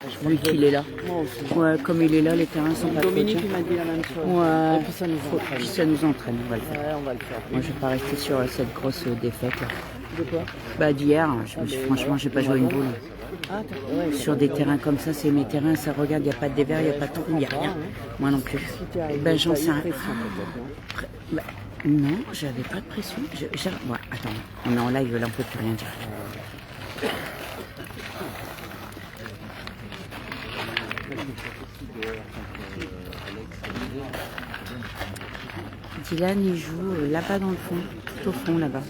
Vu qu'il est là. Moi aussi. Ouais, comme il est là, les terrains sont pas trop Dominique, chers. il m'a dit la même chose. Ouais. Et puis ça nous entraîne. Puis ça nous entraîne, on va le faire. Ouais, on va le faire. Moi, je vais pas rester sur cette grosse défaite là. De quoi? Bah d'hier, franchement, j'ai pas joué une boule. Ah, ouais, Sur des terrains comme ça, c'est mes terrains, ça regarde, il n'y a pas de dévers, il n'y a pas de trou, il n'y a rien. Moi non plus. Ben j'en sais rien. Bah, non, j'avais pas de pression. Ouais, attends, on est en live là, on peut plus rien dire. Dylan, il joue là-bas dans le fond, tout au fond là-bas.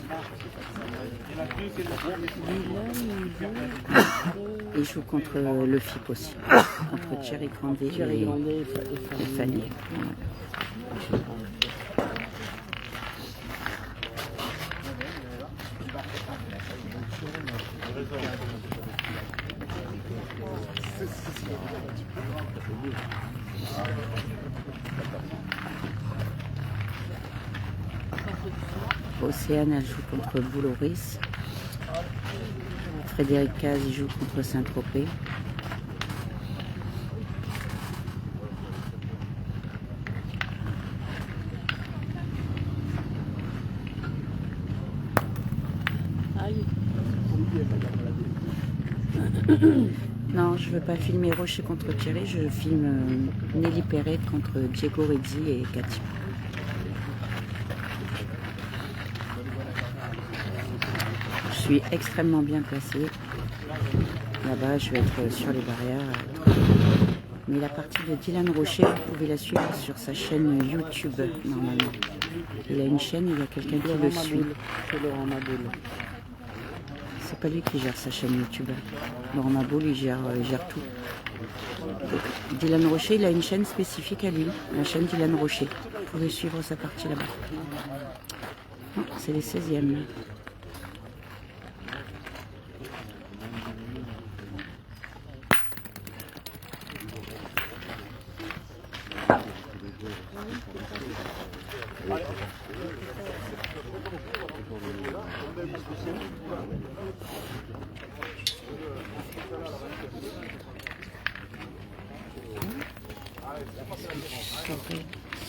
Il joue contre le FIP aussi, contre Thierry Grandet et Fanny. Ouais. Océane, elle joue contre Bouloris. Frédéric Caz, il joue contre Saint-Tropez. Non, je ne veux pas filmer Rocher contre Thierry, je filme Nelly Perret contre Diego Rizzi et Cathy. Je suis extrêmement bien placée. Là-bas, je vais être sur les barrières. Mais la partie de Dylan Rocher, vous pouvez la suivre sur sa chaîne YouTube, normalement. Il a une chaîne, il y a quelqu'un qui le suit. C'est Laurent Maboul. C'est pas lui qui gère sa chaîne YouTube. Laurent Maboul, il gère tout. Donc, Dylan Rocher, il a une chaîne spécifique à lui, la chaîne Dylan Rocher. Vous pouvez suivre sa partie là-bas. Oh, c'est les 16e.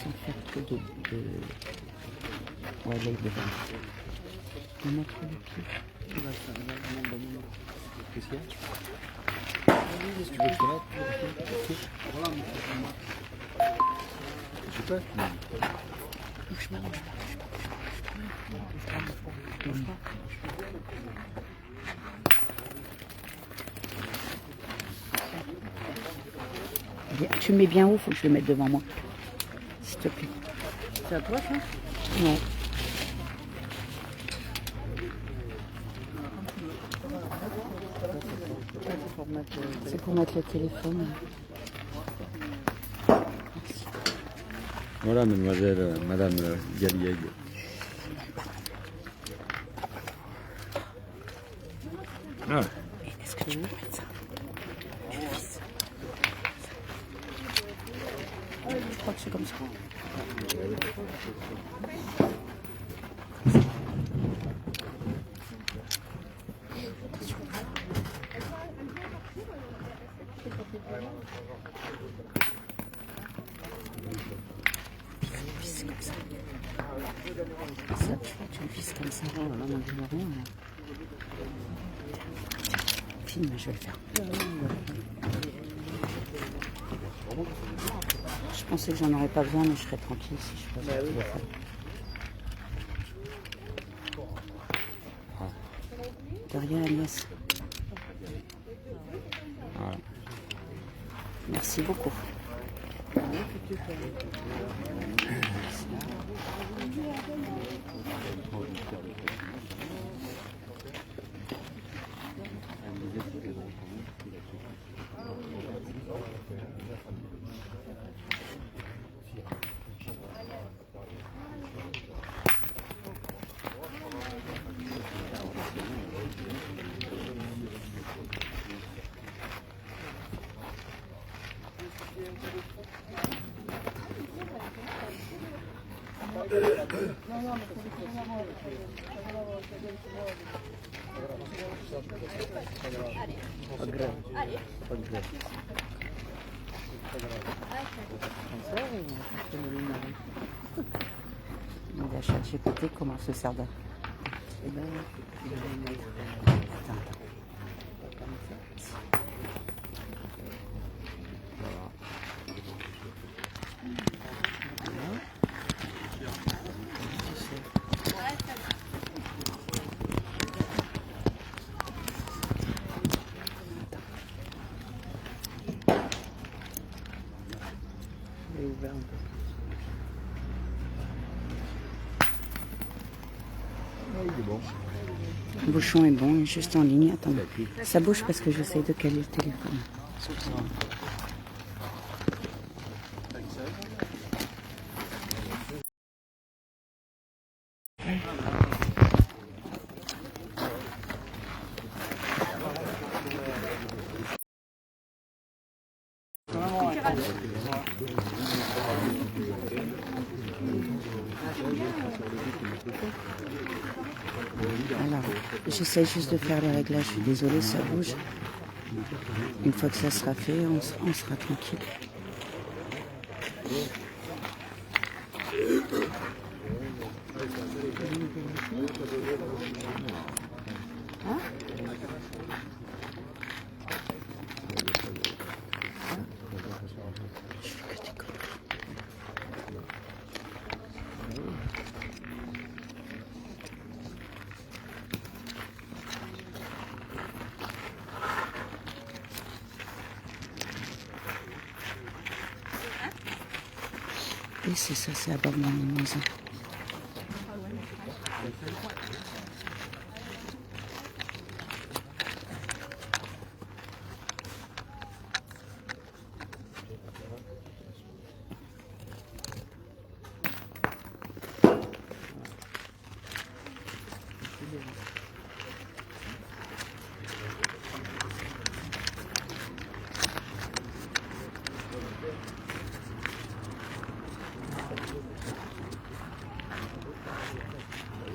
Sans faire que de... Ouais, là, il devrait. On mettre le pied. Qu'est-ce qu'il y a? Si tu veux que je te mette, je sais pas. Tu le mets bien haut, faut que je le mette devant moi. S'il te plaît. C'est à toi ça? Non. C'est pour mettre le téléphone. Merci. Voilà, mademoiselle, madame Galliègue. Ah. Est-ce que tu peux mettre ça? Je crois que c'est comme ça. Vis comme ça. Ça, tu le vis comme ça. Oh là là, moi, je vois rien. Là. Filme, je vais le faire. Je pensais que j'en aurais pas besoin, mais je serais tranquille si je faisais le téléphone. De rien, Agnès. Voilà. Merci beaucoup. Pas grave. Pas grave. Mais la chat GPT, comment se sert de... Eh ben, il va le mettre Attends. comme ça. Il est ouvert un peu. Ah, il est bon. Le bouchon est bon, il est juste en ligne. Attends, ça bouge parce que j'essaye de caler le téléphone. Excusez-moi. Alors, j'essaie juste de faire le réglage. Je suis désolée, ça bouge. Une fois que ça sera fait, on sera tranquille. Je fais que des conneries. Et c'est ça, c'est à bord de mon limousin.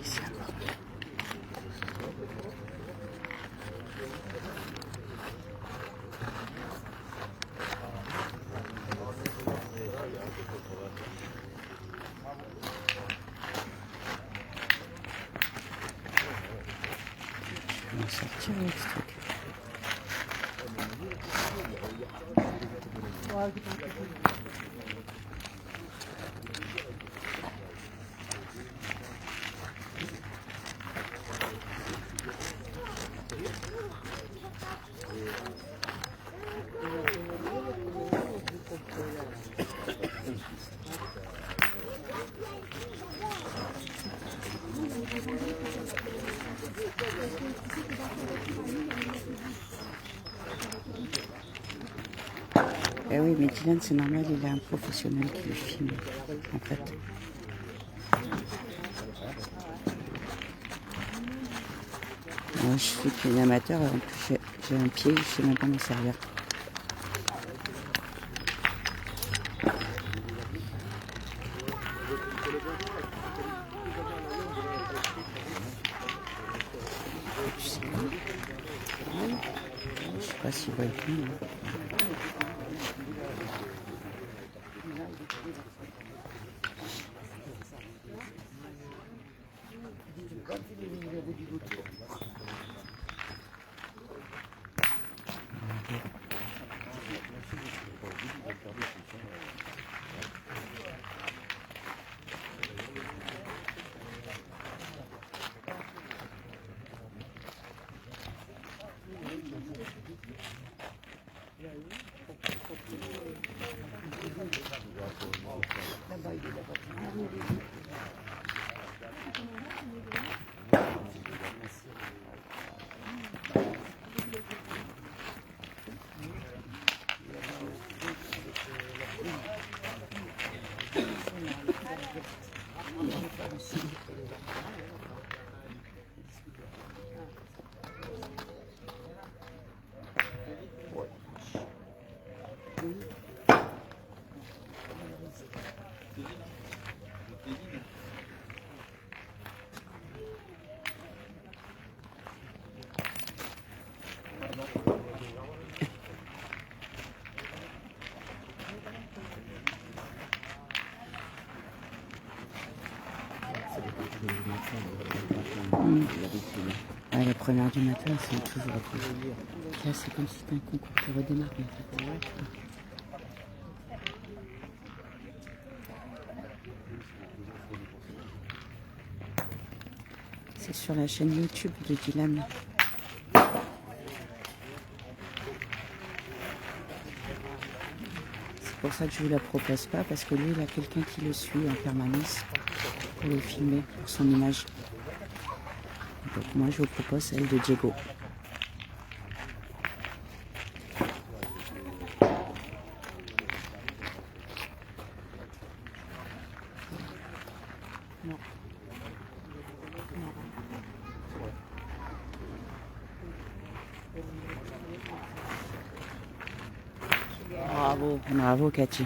Ici à bord. Je vais m'en sortir avec ce truc. Eh oui, mais Dylan, c'est normal, il a un professionnel qui le filme, en fait. Moi, je suis qu'un amateur, en plus, j'ai un pied, je sais même pas m'en servir. Je sais pas. Je sais pas s'il va être bien. Ouais, la première du matin, c'est toujours plus. Là, c'est comme si c'était un concours qui redémarre, en fait. C'est sur la chaîne YouTube de Dylan. C'est pour ça que je ne vous la propose pas, parce que lui, il a quelqu'un qui le suit en permanence pour le filmer, pour son image. Donc moi, je vous propose celle de Diego. Non. Bravo. Bravo, Cathy.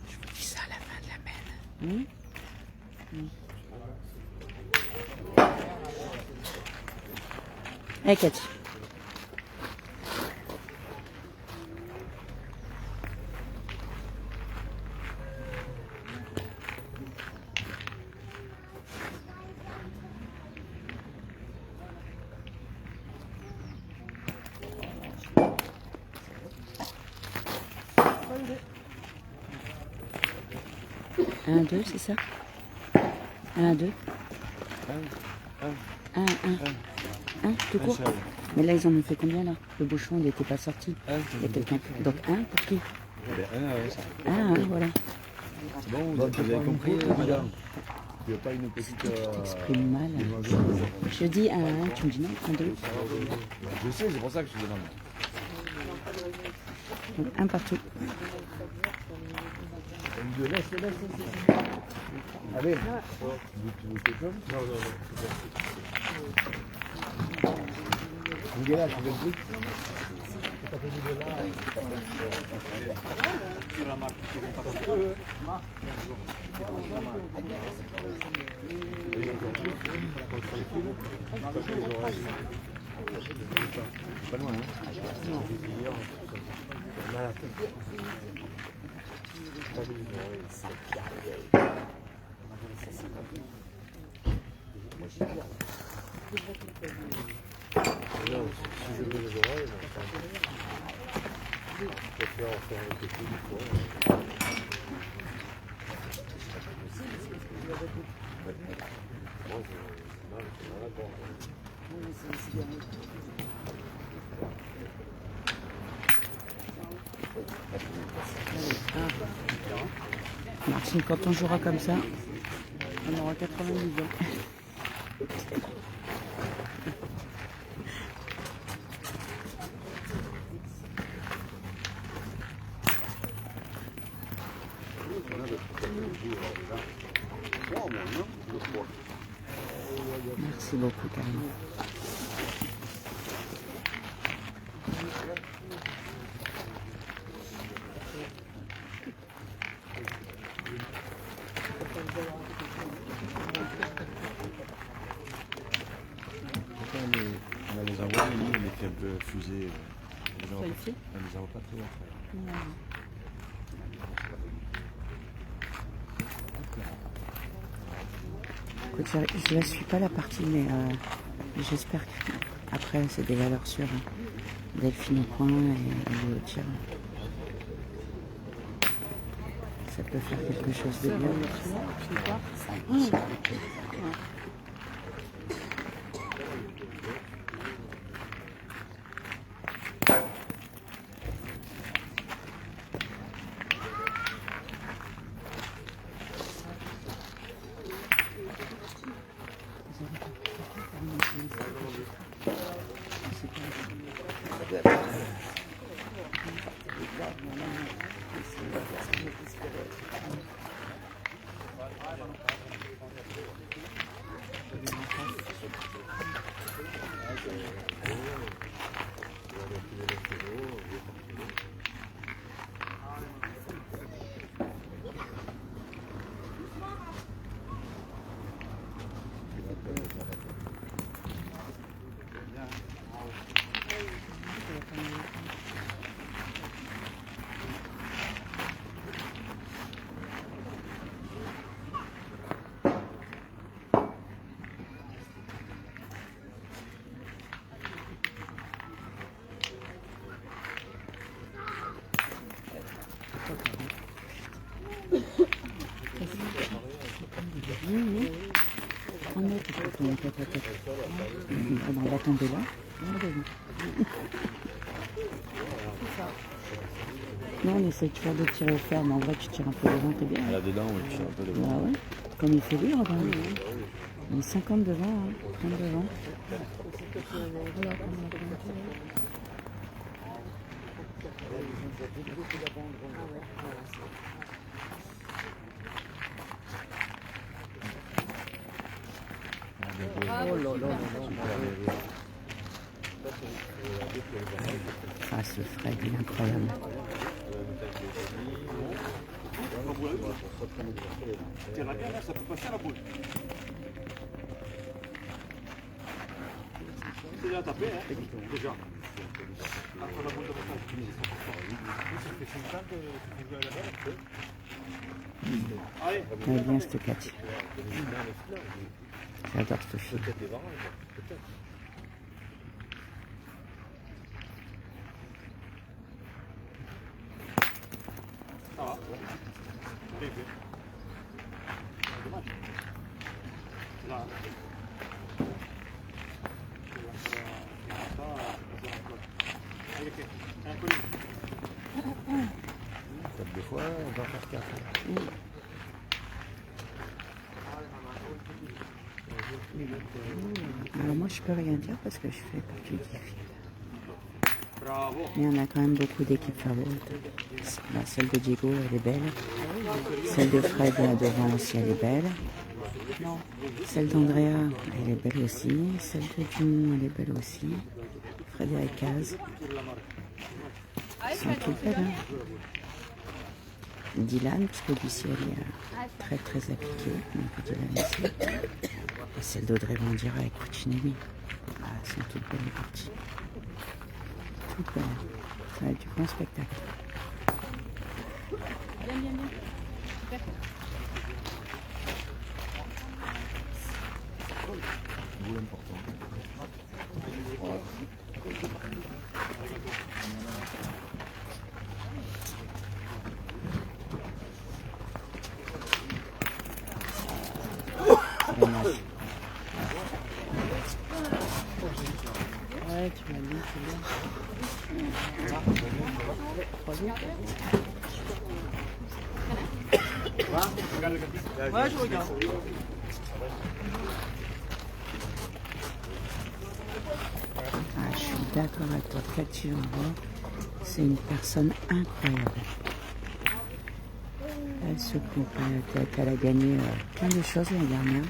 Je vous dis ça à la fin de la peine. Hey Cathy. Un, deux, c'est ça? Un, deux. Un, tout court. Mais là, ils en ont fait combien, là? Le bouchon, il n'était pas sorti. Il y a quelqu'un. Donc, un pour qui? Un, voilà. C'est bon, vous avez compris, madame? Il n'y a pas une petite... Tu t'exprimes mal. Je dis un, tu me dis non, un, deux. Je sais, c'est pour ça que je te demande. Donc, un partout. Allez, tu veux quelque chose? Non. Vous là, tu veux le truc? Pas loin, hein? Si je veux les oreilles, je préfère en faire un petit peu de fois. Martine, quand on jouera comme ça, on aura 90 ans. Merci beaucoup, Karine. On a les envois, mais nous, on est fait un peu fusée. On les envoie pas trop après. Écoute, je ne la suis pas la partie, mais j'espère qu'après, c'est des valeurs sûres. Delphine au coin et le tir. Ça peut faire quelque chose de bien. Oui. En autre, on va tomber là. Non, on essaie toujours de tirer au fer, mais en vrai, tu tires un peu devant, t'es bien. Là dedans, oui, tu tires un peu devant. Bah ouais, comme il fait lui, Robin. Il est 50 devant, hein, 30 devant. Ah, ce Fred, il est incroyable. Ça peut passer à la boule. C'est déjà tapé, hein? Déjà. Après la boule de montage, ça fait 5 ans que tu joues à la balle. Allez. J'aime bien cette Cathy. J'adore cette fille. Ça va. Bien fait. Dommage. Là. Des fois, on va faire 4. Alors moi je peux rien dire parce que je fais partie du fil. Bravo. Mais il y en a quand même beaucoup d'équipes favorites. Celle de Diego elle est belle. Celle de Fred devant aussi elle est belle. Celle d'Andrea elle est belle aussi. Celle de Dumont elle est belle aussi. Frédéric Caz. Elles sont toutes belles. Hein. Dylan, parce que Lucie elle est très très appliquée. Donc Dylan aussi. Et celle d'Audrey Vandira avec Cucinelli. Ah, elles sont toutes belles les parties. Toutes belles. Ça va être du bon spectacle. Bien. Super. Boule important. Dommage. Ouais, tu m'as dit, c'est bien. 3 jours. Ouais, je regarde. Ah, je suis d'accord avec toi. Cathy Genrot, c'est une personne incroyable. Elle se coupe pas la tête. Elle a gagné plein de choses l'année dernière.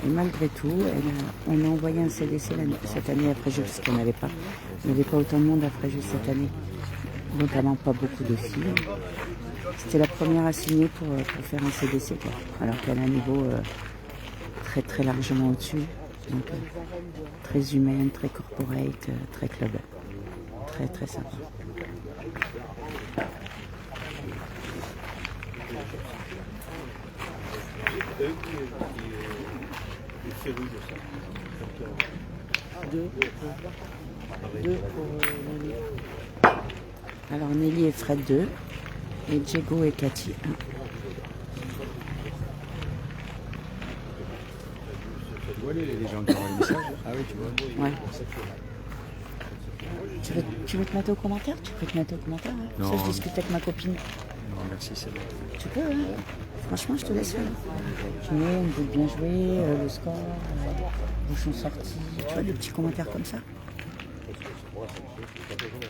Et malgré tout, on a envoyé un CDC cette année à Fréjus, parce qu'on n'avait pas. Il n'y avait pas autant de monde à Fréjus cette année. Notamment pas beaucoup de filles. C'était la première à signer pour faire un CDC, quoi. Alors qu'elle a un niveau très très largement au-dessus. Donc très humaine, très corporate, très club. Très très sympa. Deux pour Nelly. Alors Nelly et Fred 2 et Diego et Cathy 1. Tu vois les gens qui ont un message? Ah oui, tu vois. Ouais. Tu veux te mettre au commentaire? Tu peux te mettre au commentaire, hein. Non. Ça, je discute avec ma copine. Non, merci, c'est bon. Tu peux, hein. Franchement, je te laisse faire. Tu mets, on veut bien jouer, le score, bouchon sorti, tu vois, des petits commentaires comme ça.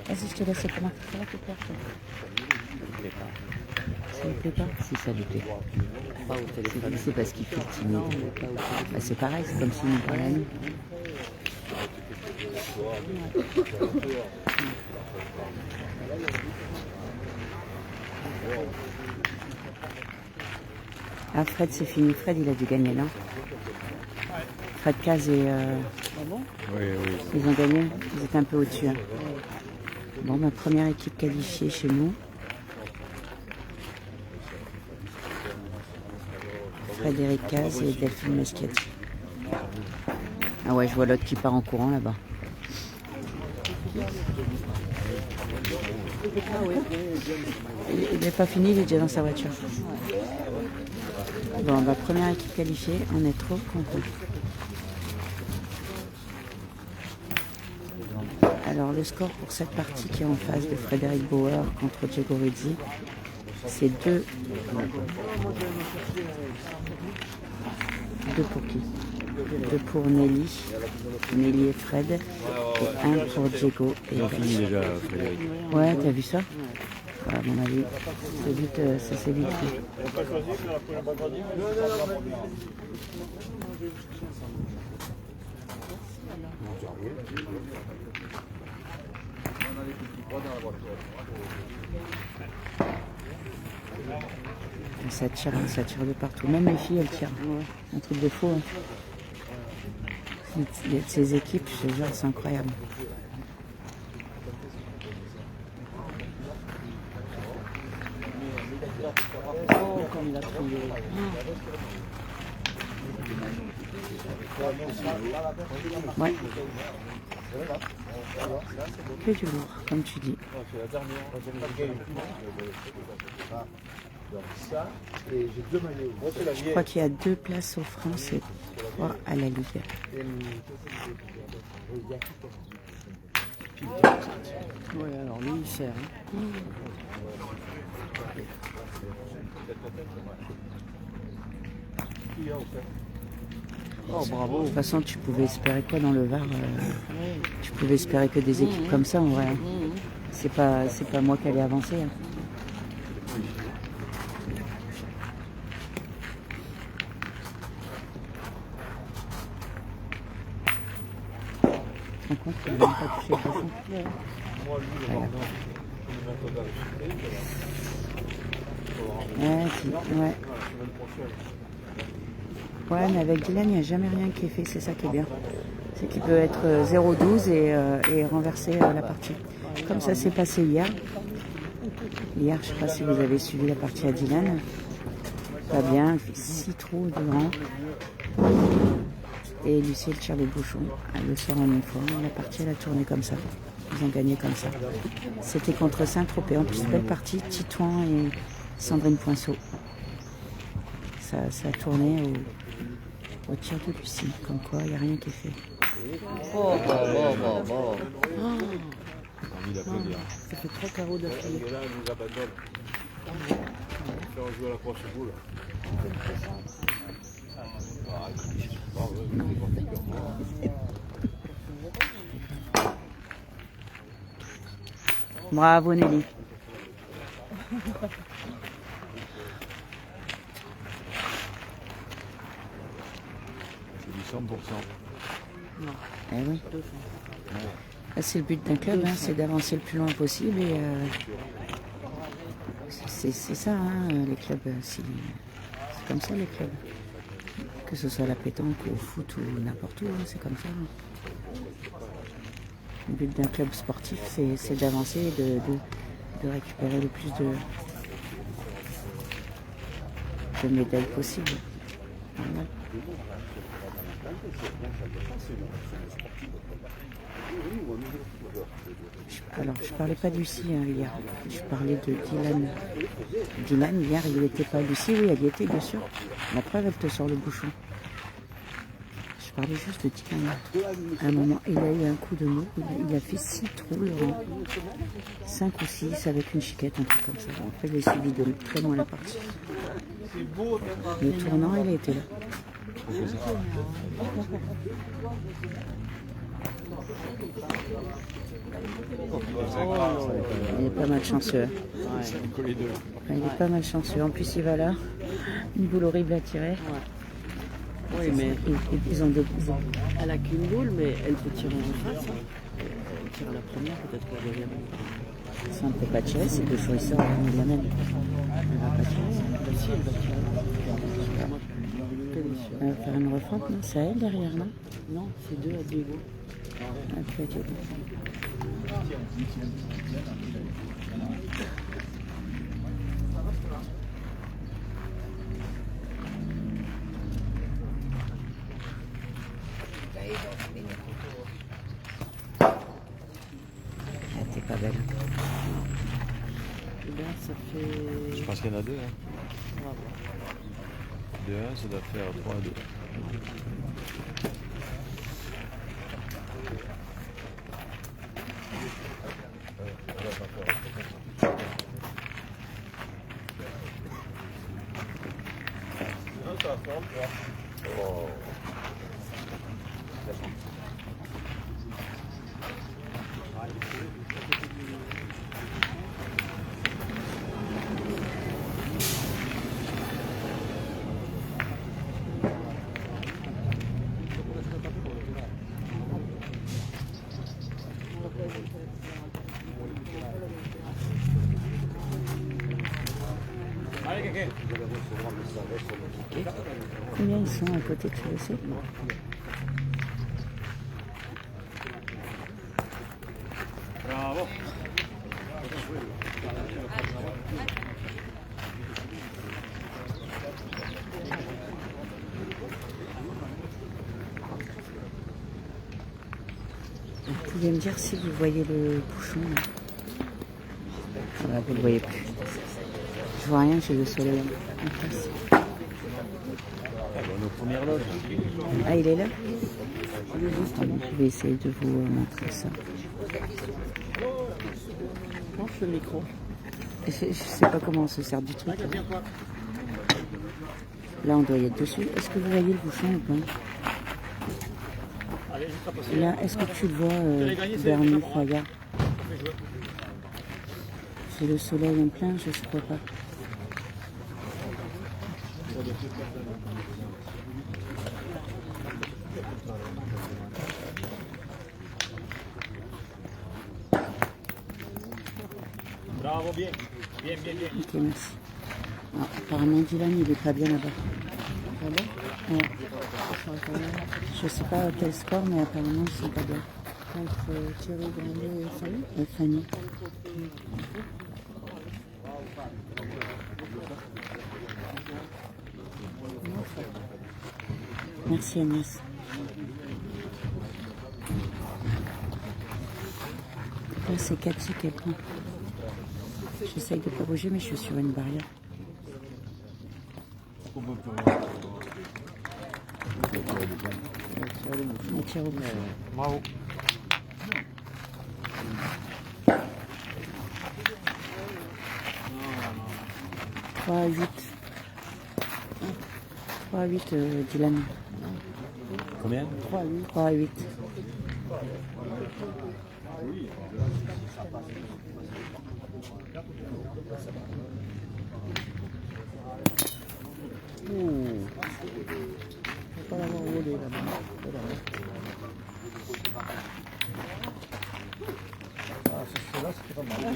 Vas-y, je te laisse les commentaires. Ça va te plaire, ça lui plaît pas? Si, ça lui plaît. Pas au téléphone. C'est parce qu'il fait timide. Non, mais pas au téléphone. Bah, c'est pareil, c'est comme s'il nous parlait à nous. Ah, Fred, c'est fini. Fred, il a dû gagner là. Fred Caz et... Ah bon? Oui, oui. Ils ont gagné. Ils étaient un peu au-dessus. Hein. Bon, ma première équipe qualifiée chez nous. Frédéric Caz et Delphine Meschietti. Ah ouais, je vois l'autre qui part en courant là-bas. Ah oui, Il n'est pas fini, il est déjà dans sa voiture. Bon, bah, première équipe qualifiée, on est trop contents. Alors le score pour cette partie qui est en face de Frédéric Bauer contre Diego Rizzi, c'est 2 pour qui? 2 pour Nelly et Fred, et 1 pour Diego et Fini déjà, Frédéric. Ouais, t'as vu ça? À mon avis, c'est vite, ça s'est vite fait. Ça tire de partout. Même les filles, elles tirent. Un truc de fou. Hein. Ces équipes, je te jure, c'est incroyable. Oh, comme il a trouvé. Ouais. Que du lourd, comme tu dis. Je crois qu'il y a 2 places aux France et 3 à la Ligue. Ouais, alors lui, il sert. Hein. Oh, bravo. De toute façon, tu pouvais espérer quoi dans le Var Tu pouvais espérer que des équipes comme ça, en vrai. Hein. C'est pas moi qui allais avancer. Hein. Tu te rends compte qu'il n'a même pas touché le bouchon. Ouais. Ouais, mais avec Dylan, il n'y a jamais rien qui est fait, c'est ça qui est bien. C'est qu'il peut être 0-12 et renverser la partie. Comme ça s'est passé hier. Hier, je ne sais pas si vous avez suivi la partie à Dylan. Pas bien, il fait 6 trous devant. Et Lucie, elle tire le bouchon. Elle le sort en une fois. La partie, elle a tourné comme ça. Ils ont gagné comme ça. C'était contre Saint-Tropez. En plus, belle partie, Titouan et Sandrine Poinceau. Ça a tourné au tir de Lucie. Comme quoi, il n'y a rien qui est fait. Oh, bon. Envie d'applaudir. Ça fait 3 carreaux d'affilée. Et là, elle nous abandonne. Faire jouer à la croche boule. Bravo Nelly. C'est du 100%. Eh oui. C'est le but d'un club, hein, c'est d'avancer le plus loin possible et c'est ça, hein, les clubs. C'est comme ça les clubs. Que ce soit la pétanque, au foot ou n'importe où, hein, c'est comme ça. Hein. Le but d'un club sportif, c'est d'avancer et de récupérer le plus de médailles possible. Voilà. Alors, je parlais pas de Lucie hein, hier, je parlais de Dylan. Dylan, hier, il n'était pas Lucie, oui, elle y était, bien sûr. La preuve, elle te sort le bouchon. Je parlais juste de Dylan. À un moment, il a eu un coup de mot, il a fait 6 trous, Laurent. 5 ou 6 avec une chiquette, un truc comme ça. Après, il a suivi de très loin la partie. Le tournant, il a été là. Il est pas mal chanceux. Il est pas mal chanceux. En plus, il va là. Une boule horrible à tirer. Oui, mais Ils ont des... elle a qu'une boule, mais elle peut tirer en face. Hein. Elle tire la première, peut-être pour le deuxième. Ça ne peut pas tirer, c'est deux fois il sort, il la même. Elle va pas tirer. Bah si, elle va tirer. Elle va faire une refente, non? C'est à elle derrière, non? Non, c'est 2 à Diego. Elle peut être... Elle était pas belle. qu'il y en a deux. Hein. On va voir. De 1, ça doit faire 3 à 2. Combien ils sont à côté de Chelsea? Bravo. Vous pouvez me dire si vous voyez le bouchon là. Voilà, vous le voyez plus. Je vois rien, j'ai le soleil en face. Nos premières loges. Ah, il est là? Je vais essayer de vous montrer ça. Penche le micro. Je sais pas comment on se sert du truc. Là, on doit y être dessus. Est-ce que vous voyez le bouchon ou pas? Là, est-ce que tu le vois, Bernie? Regarde. C'est le soleil en plein, je ne crois pas. Bravo, bien. Bien, bien, bien. Ok, merci. Ah, apparemment, Dylan, il est pas bien là-bas. Ah bon? Ouais. Je sais pas quel score, mais apparemment, ils sont pas bien. Entre Thierry Grandet et Fanny. Et Fanny. Merci Agnès. Là, c'est Cathy qui prend. J'essaye de pas bouger, mais je suis sur une barrière. On tire au bout. Bravo. 3-8. 3-8, Dylan. Combien? 3-8. Faut pas l'avoir roulé là-bas. Ah, celle-là, c'était pas mal.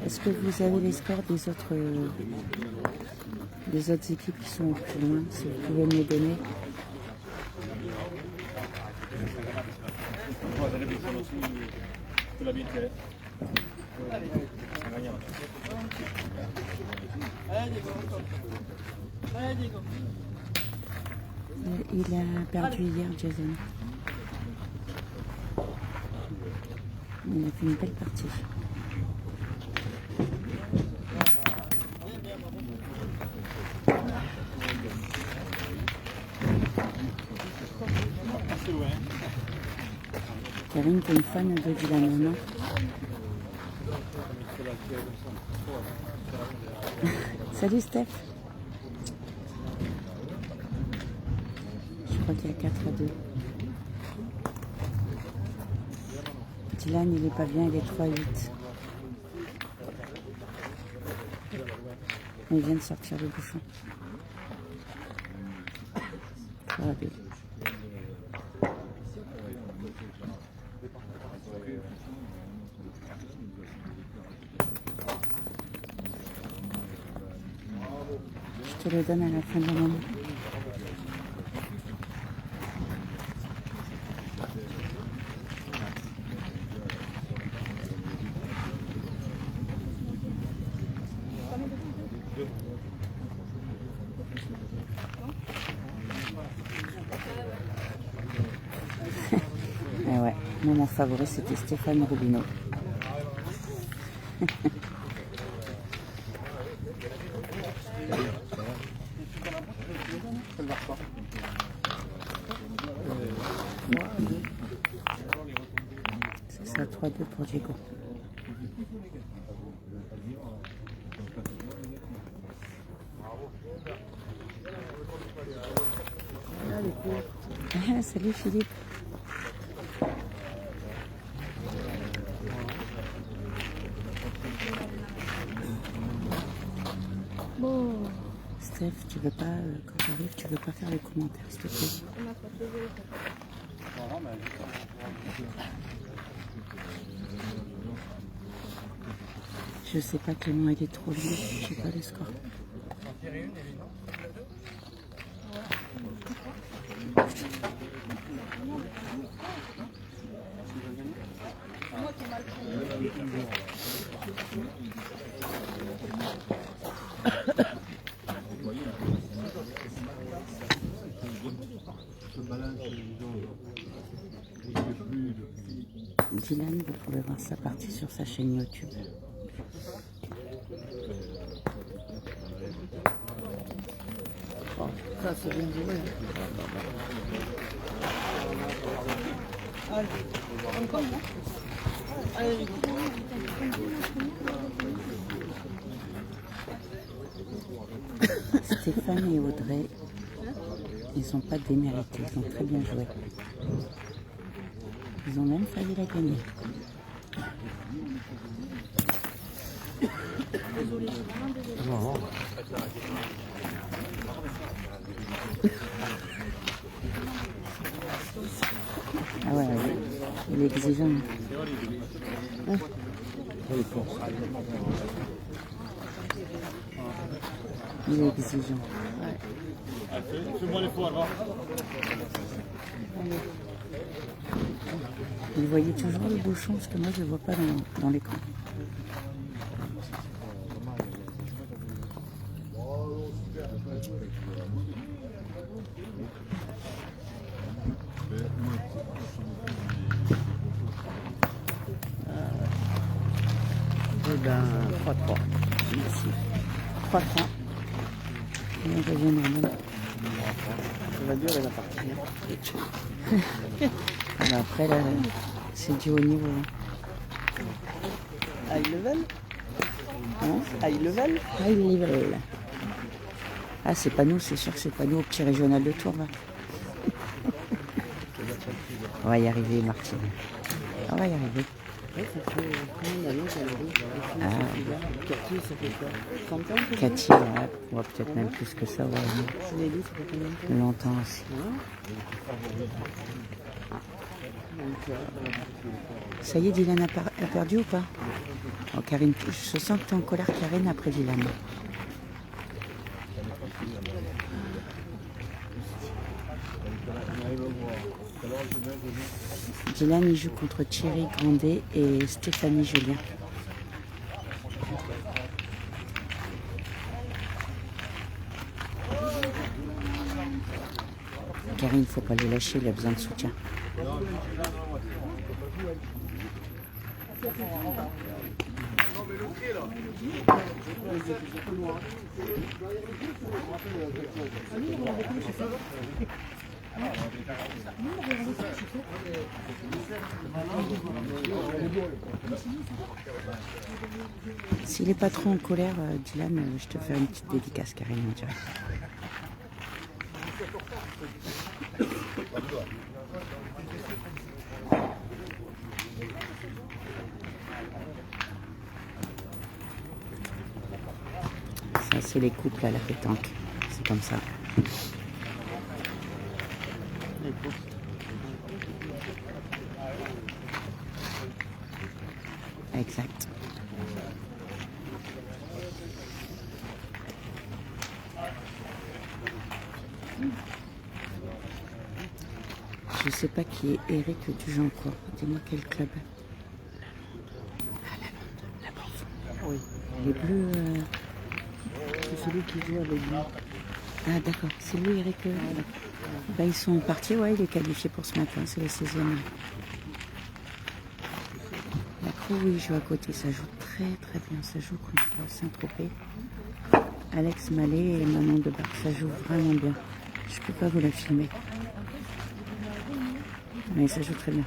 Est-ce que vous avez les scores des autres équipes qui sont plus loin, si vous pouvez me les donner? Il a perdu hier, Jason. Il a fait une belle partie. Karine, t'es une fan de Dylan, non? Salut Steph. Je crois qu'il y a 4-2. Dylan, il est pas bien, il est 3-8. Il vient de sortir le bouchon. 3-2. Je te le donne à la fin de l'année. Ah ouais. Moi, mon favori, c'était Stéphane Robineau. C'est ça, 3-2 pour Diego. Ah, salut Philippe. Bon. Steph, tu veux pas, quand tu arrives, tu veux pas faire les commentaires, s'il te plaît? Je sais pas, Clément, il est trop vieux, je sais pas le score. Dylan, vous pouvez voir sa partie sur sa chaîne YouTube. Oh, ça c'est bien joué. Stéphane et Audrey, ils n'ont pas démérité, ils ont très bien joué. Ils ont même failli la gagner. Non. Ah ouais, il est exigeant. Hein? Il est exigeant. Fais-moi les poils, va. Vous voyez toujours le bouchon, parce que moi je ne le vois pas dans l'écran. Eh ben, 3-3. Merci. 3-3. Et on revient normal. Ça va durer la partie. Alors après, là, c'est du haut niveau. High level? Hein? High level? High level. Ah, c'est pas nous, c'est sûr que c'est pas nous au petit régional de Tours. Là. On va y arriver, Martine. On va y arriver. Ouais, ça fait combien d'années qu'elle est? Cathy, ça fait quoi? 30 ans peut-être? Cathy, ouais, peut-être même plus que ça. Ouais. Nelly, ça fait combien de temps? Longtemps aussi. Donc, Ça y est, Dylan a perdu ou pas? Oh, Karine, je sens que tu es en colère, Karine, après Dylan. Dylan, il joue contre Thierry Grandet et Stéphanie Julien. Karine, il ne faut pas le lâcher, il a besoin de soutien. S'il n'est pas trop en colère, Dylan, je te fais une petite dédicace, Karine, en direct. Ça, c'est les couples à la pétanque. C'est comme ça. Exact. Je sais pas qui est Eric Dujancourt. Dis-moi quel club. Ah, là-bas au fond. oui. Les bleus. C'est celui qui joue avec lui. Ah d'accord, c'est lui Eric. Bah, ils sont partis, ouais, il est qualifié pour ce matin, c'est le 16e. oui, il joue à côté. Ça joue très bien. Ça joue contre Saint-Tropez. Alex Mallet et Manon Debar, ça joue vraiment bien. Je peux pas vous la filmer. Mais ça joue très bien.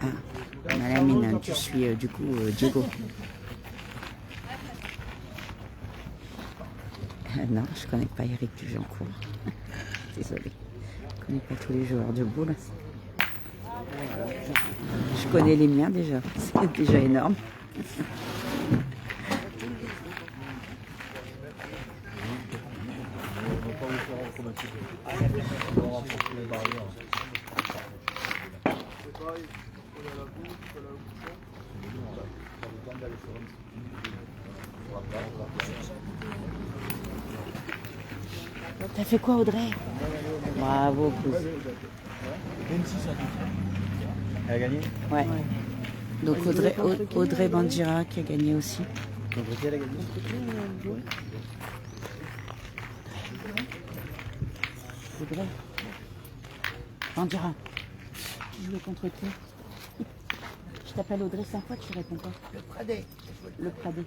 Ah, Malamine, tu suis du coup Diego. Non, je connais pas Eric Dujancourt. Désolée. Je connais pas tous les joueurs de boule. Je connais les miens déjà. C'est déjà énorme. T'as fait quoi, Audrey? Bravo, Cruz. Elle a gagné? Ouais. Donc Audrey Bandira qui a gagné aussi. Contre qui elle a gagné? Audrey Bandira. Tu jouais contre qui? Je t'appelle Audrey 5 fois, tu réponds pas. Le Pradé. Le Pradé.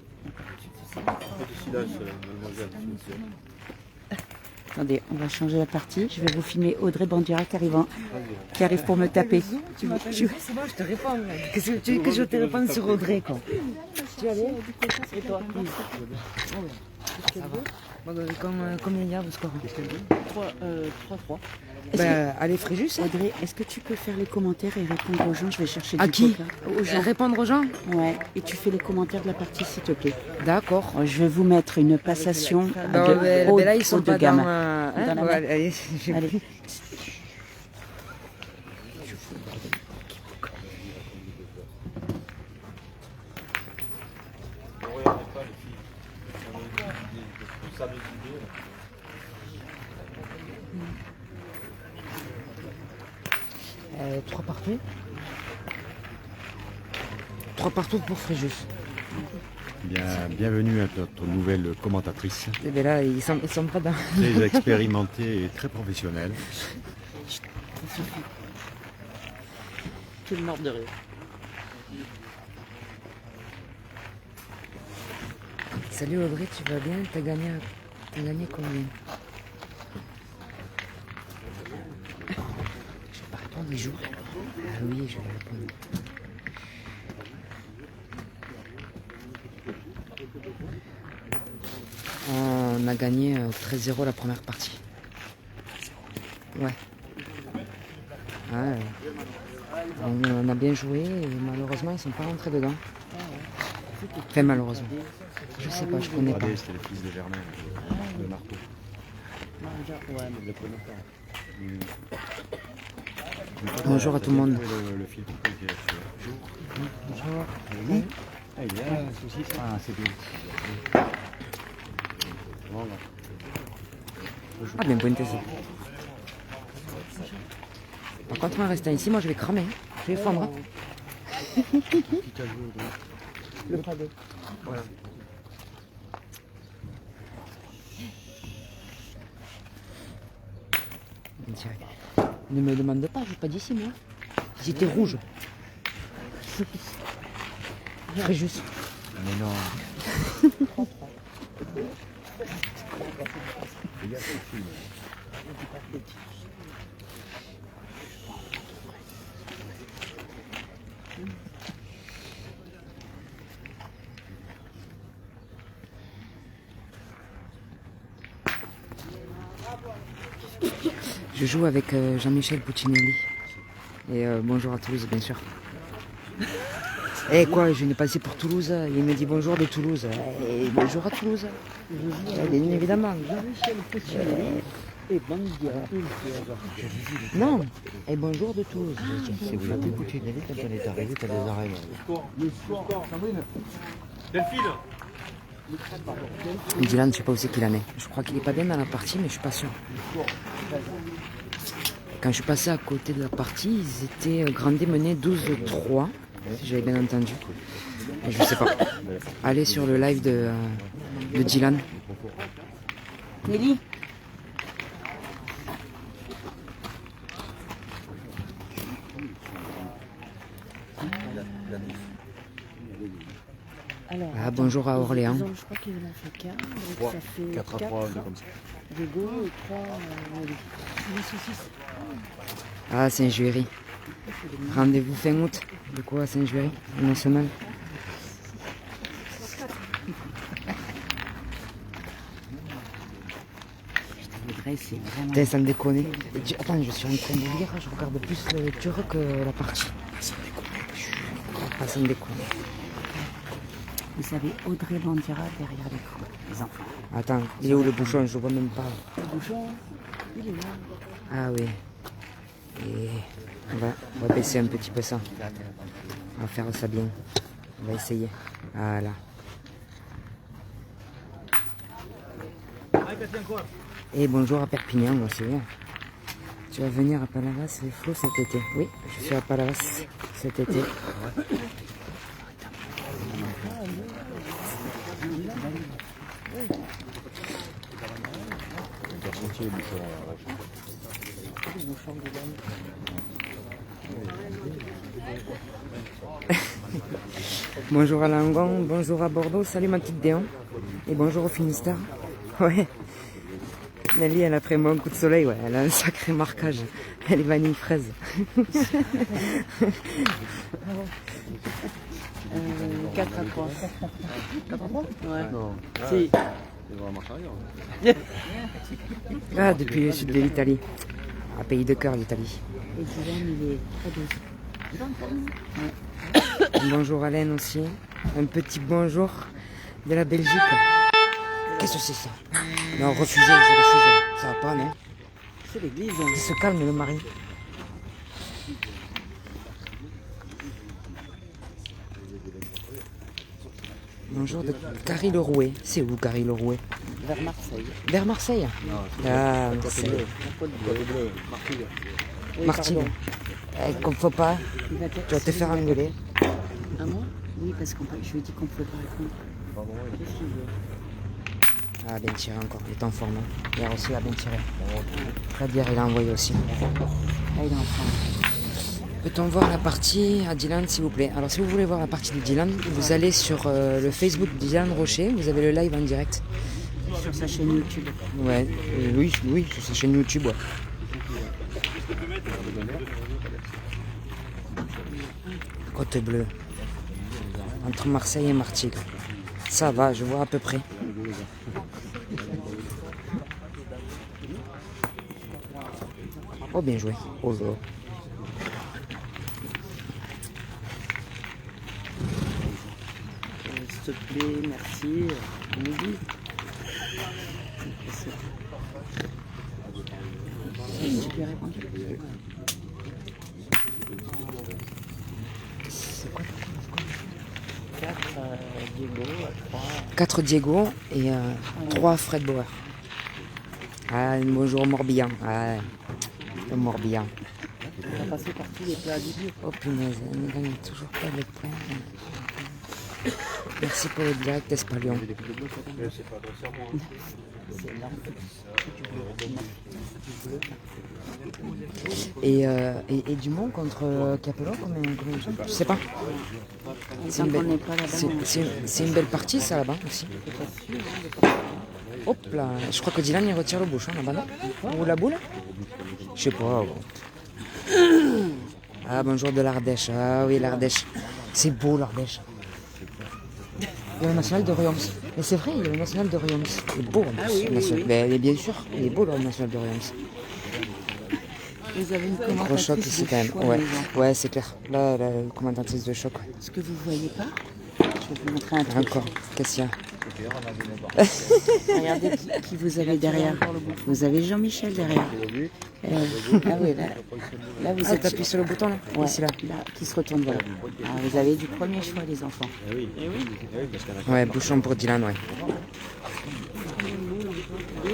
Attendez, on va changer la partie. Je vais vous filmer Audrey Bandira qui arrive pour me taper. C'est bon, je te réponds. Qu'est-ce que tu veux que je te réponde sur Audrey, quoi? Tu vas bien? Et toi? Combien il y a au score? 3-3. Allez, Fréjus. Audrey, est-ce que tu peux faire les commentaires et répondre aux gens? Je vais chercher du À qui? coca. Aux gens. Répondre aux gens? Ouais, et tu fais les commentaires de la partie, s'il te plaît. D'accord. Je vais vous mettre une passation de Là, ils sont haut de pas gamme. dans Dans la ouais, allez, Allez. Trois partout. 3 partout pour Fréjus. Bienvenue à notre nouvelle commentatrice, Et bien là, ils sont pas dans. très expérimentée et très professionnelle. Tout le nord de rire. Salut Audrey, tu vas bien? T'as gagné combien? Je vais pas répondre, il joue. Ah oui, je vais répondre. On a gagné 13-0 la première partie. Ouais. On a bien joué et malheureusement ils sont pas rentrés dedans. Enfin malheureusement. Je sais pas, je connais pas. C'était le fils de Germain, de Marteau. Ouais, mais je le connais pas. Bonjour à tout le monde. Le fil qui est là-dessus. Bonjour. Oui. Ah, il est là, saucisse. Ah, c'est bien. Voilà. Ah bien pointé ça. Par contre en restant ici, moi je vais cramer. Je vais fondre. Qui t'a joué au dos? Le Prado. Voilà. Ne me demande pas, je suis pas d'ici moi. J'étais rouge. Très juste. Mais non. Les gars, c'est le film. Je joue avec Jean-Michel Puccinelli. Et bonjour à Toulouse, bien sûr. Et quoi, je n'ai pas passé pour Toulouse. Il me dit bonjour de Toulouse. Et bonjour à Toulouse. Bien évidemment. Et Bandira. Non. Et bonjour de Toulouse. Si vous l'avez Puccinelli, quand on est arrivé, t'as des oreilles. Delphine. Dylan, je sais pas où c'est qu'il en est. Je crois qu'il est pas bien dans la partie, mais je suis pas sûr. Quand je suis passé à côté de la partie, ils étaient Grandet menés 12-3, si j'avais bien entendu. Et je sais pas. Allez sur le live de Dylan. Nelly, Alors, Ah, bonjour à Orléans. disons, je crois qu'il en fait 4, donc ça fait 4 à 3, comme ça. Rigaud et 3 les saucisses. Ah, Saint-Juéry. Rendez-vous fin août. De quoi à Saint-Juéry? National. Audrey, c'est vraiment... Putain, ça me déconne. Attends, je suis en train de lire, je regarde plus la lecture que la partie. Ah, ça me déconne. Vous avez Audrey Bandiera derrière l'écran, les enfants. Attends, il est où le bouchon? Je vois même pas. Le bouchon, il est là. Ah oui. Et on va baisser un petit peu ça. On va faire ça bien. On va essayer. Voilà. Et bonjour à Perpignan aussi. Tu vas venir à Palavas, il faut cet été. Oui, je suis à Palavas cet été. Bonjour à Langon, bonjour à Bordeaux, salut ma petite Déon. Et bonjour au Finistère. Ouais. Nelly, elle a pris un bon coup de soleil, ouais. Elle a un sacré marquage. Elle est vanille fraise. 4 à 3. 4 à 3? Ouais. Non. Si. C'est vraiment marche arrière. Ah, depuis le sud de l'Italie. Un pays de cœur, l'Italie. Et Dylan, il est très doux. Bonjour Alain aussi. Un petit bonjour de la Belgique. Qu'est-ce que c'est ça? Non, refusé, je refuse. Ça va pas, non? C'est l'église. Il se calme, le mari. Bonjour de Carrie Le Rouet. C'est où Carrie Le Rouet? Vers Marseille. Vers Marseille. Ah, Marseille. Oui, Martine. pardon. Comme faut pas, Il va tu vas te faire engueuler. Ah moi? Oui, parce que je lui ai dit qu'on pouvait pas répondre. Qu'est-ce qu'il veut? Ah, bien tiré encore. Il est en forme. Hier aussi, il a bien tiré. Claudia, il a envoyé aussi. Ah, il est en forme. Peut-on voir la partie à Dylan, s'il vous plaît? Alors, si vous voulez voir la partie de Dylan, vous allez sur le Facebook de Dylan Rocher. Vous avez le live en direct. Sur sa chaîne YouTube. Ouais, oui, sur sa chaîne YouTube. Ouais. Côte bleue. Entre Marseille et Martigues. Ça va, je vois à peu près. Oh, bien joué. Oh là. S'il te plaît, merci. On nous dit. Tu lui as répondu? C'est quoi? 4 Diego, 3. 4 Diego et 3 Fred Bauer. Ah, bonjour Morbihan. Ah, le Morbihan. On va passer par tous les plats du lieu. Oh punaise, elle ne gagne toujours pas le point. Merci pour le direct Espalion. Et Dumont contre Capello, combien de temps? Je sais pas. C'est une, Tant qu'on n'est pas là-bas, c'est une belle partie ça là-bas aussi. Hop là, je crois que Dylan il retire le bouchon là-bas, non? Ou la boule? Je sais pas. Bon. Ah bonjour de l'Ardèche, ah oui l'Ardèche. C'est beau l'Ardèche. Il y a le national de Rions. Mais c'est vrai, il y a le national de Rions. Il est beau en plus. Le national. Mais bien sûr, il est beau le national de Rions. vous avez une Gros commentatrice choc ici de quand même. choix, Ouais, les gens. ouais c'est clair. Là, la commentatrice de choc. Ouais. Ce que vous voyez pas, je vais vous montrer un truc. Encore, qu'est-ce qu'il y a? Regardez qui vous avez derrière. Vous avez Jean-Michel derrière. Ah oui, là vous Ah, êtes... t'appuies sur le bouton là? Ouais, Ici là. qui se retourne, voilà. Ah, vous avez du premier choix, les enfants. Ouais, bouchon pour Dylan, ouais.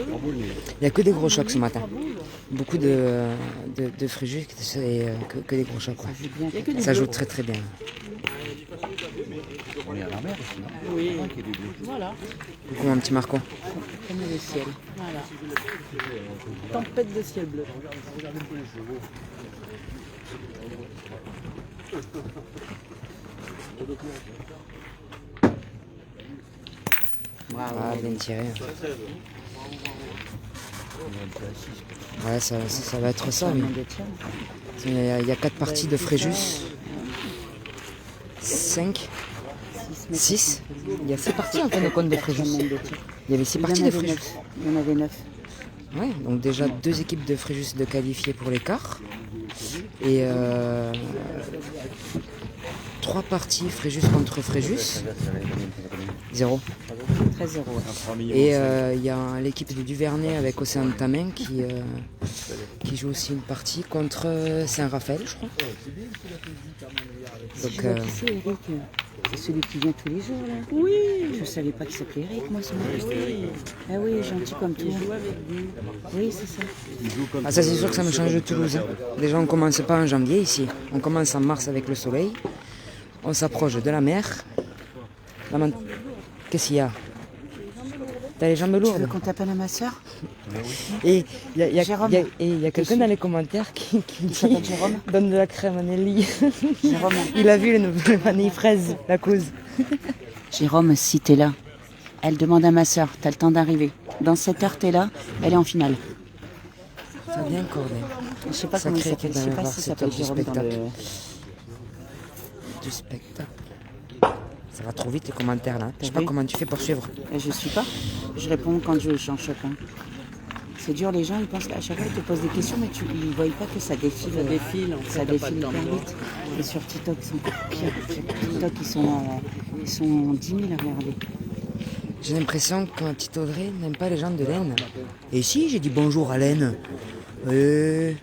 Il n'y a que des gros chocs ce matin. Beaucoup de fréjus et que des gros chocs. Ouais. Ça joue très très bien. On est à la mer aussi, non? Oui. Voilà. Coucou mon petit Marco. Comme le ciel. Voilà. Tempête de ciel bleu. Bravo. Ah, bien tiré. Ouais, ça va être ça, oui. Il y a 4 parties de Fréjus. 5, 6. Il y a 6 parties en fin de compte de Fréjus. Il y avait 6 parties de Fréjus. Il y en avait 9. Ouais, donc déjà 2 équipes de Fréjus de qualifiées pour les quarts. Et 3 parties Fréjus contre Fréjus. 0. 13-0. Et il y a l'équipe de Duvernay avec Océan de Tamin qui joue aussi une partie contre Saint-Raphaël, je crois. Donc, Qui c'est, Eric? C'est celui qui vient tous les jours, là? Oui. Je savais pas qu'il s'appelait Eric, moi, ce mec. Ah oui, gentil comme toi. Oui, c'est ça. ah, ça c'est sûr que ça me change de Toulouse. Déjà on commence pas en janvier ici. On commence en mars avec le soleil. On s'approche de la mer. Qu'est-ce qu'il y a? T'as les jambes Tu veux lourdes. qu'on t'appelle à ma soeur? Et il Jérôme. y a quelqu'un dans les commentaires qui dit s'appelle Jérôme. donne de la crème à Nelly. Jérôme. Il a vu le vanille fraise, la cause. Jérôme, si t'es là, elle demande à ma soeur, t'as le temps d'arriver. Dans 7 heures, t'es là, elle est en finale. Ça a bien cordé. Je sais pas Ça comment il crée s'appelle. Je qu'il sais va pas y si ça avoir s'appelle ce Jérôme dans le... spectacle. Du spectacle. Ça va trop vite les commentaires là. Je sais pas vu comment tu fais pour suivre. Et je suis pas. Je réponds quand j'en chope un. C'est dur, les gens, ils pensent qu'à chaque fois, ils te posent des questions, mais ils ne voient pas que ça défile. Ça défile, en fait, Ça t'as pas défile le temps hyper de voir. vite. Et sur TikTok, ils sont encore pires. Sur TikTok, ils sont 10 000 à regarder. J'ai l'impression que Tito Audrey n'aime pas les gens de l'Aisne. Et si, j'ai dit bonjour à l'Aisne. Mais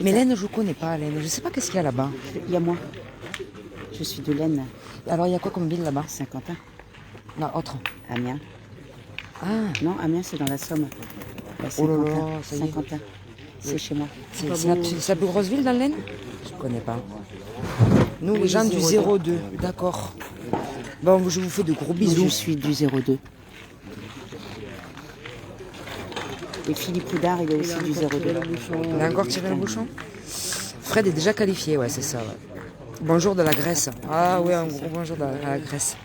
l'Aisne, je ne connais pas l'Aisne. Je ne sais pas qu'est-ce qu'il y a là-bas. Il y a moi. Je suis de l'Aisne, Alors, il y a quoi comme ville là-bas? Saint-Quentin. Non, autre. Amiens. Ah, Non, Amiens, c'est dans la Somme. Là, Oh là là, Saint-Quentin. ça y est. Saint-Quentin. C'est chez moi. c'est la plus grosse ville dans l'Aisne? Je ne connais pas. Nous, les gens du 02. D'accord. Bon, je vous fais de gros Moi, bisous. je suis du 02. Et Philippe Houdard, il est aussi du 02. Il a encore tiré le bouchon? Fred est déjà qualifié, ouais, c'est ça. Ouais. Bonjour de la Grèce. Ah ouais, un gros bonjour de la Grèce.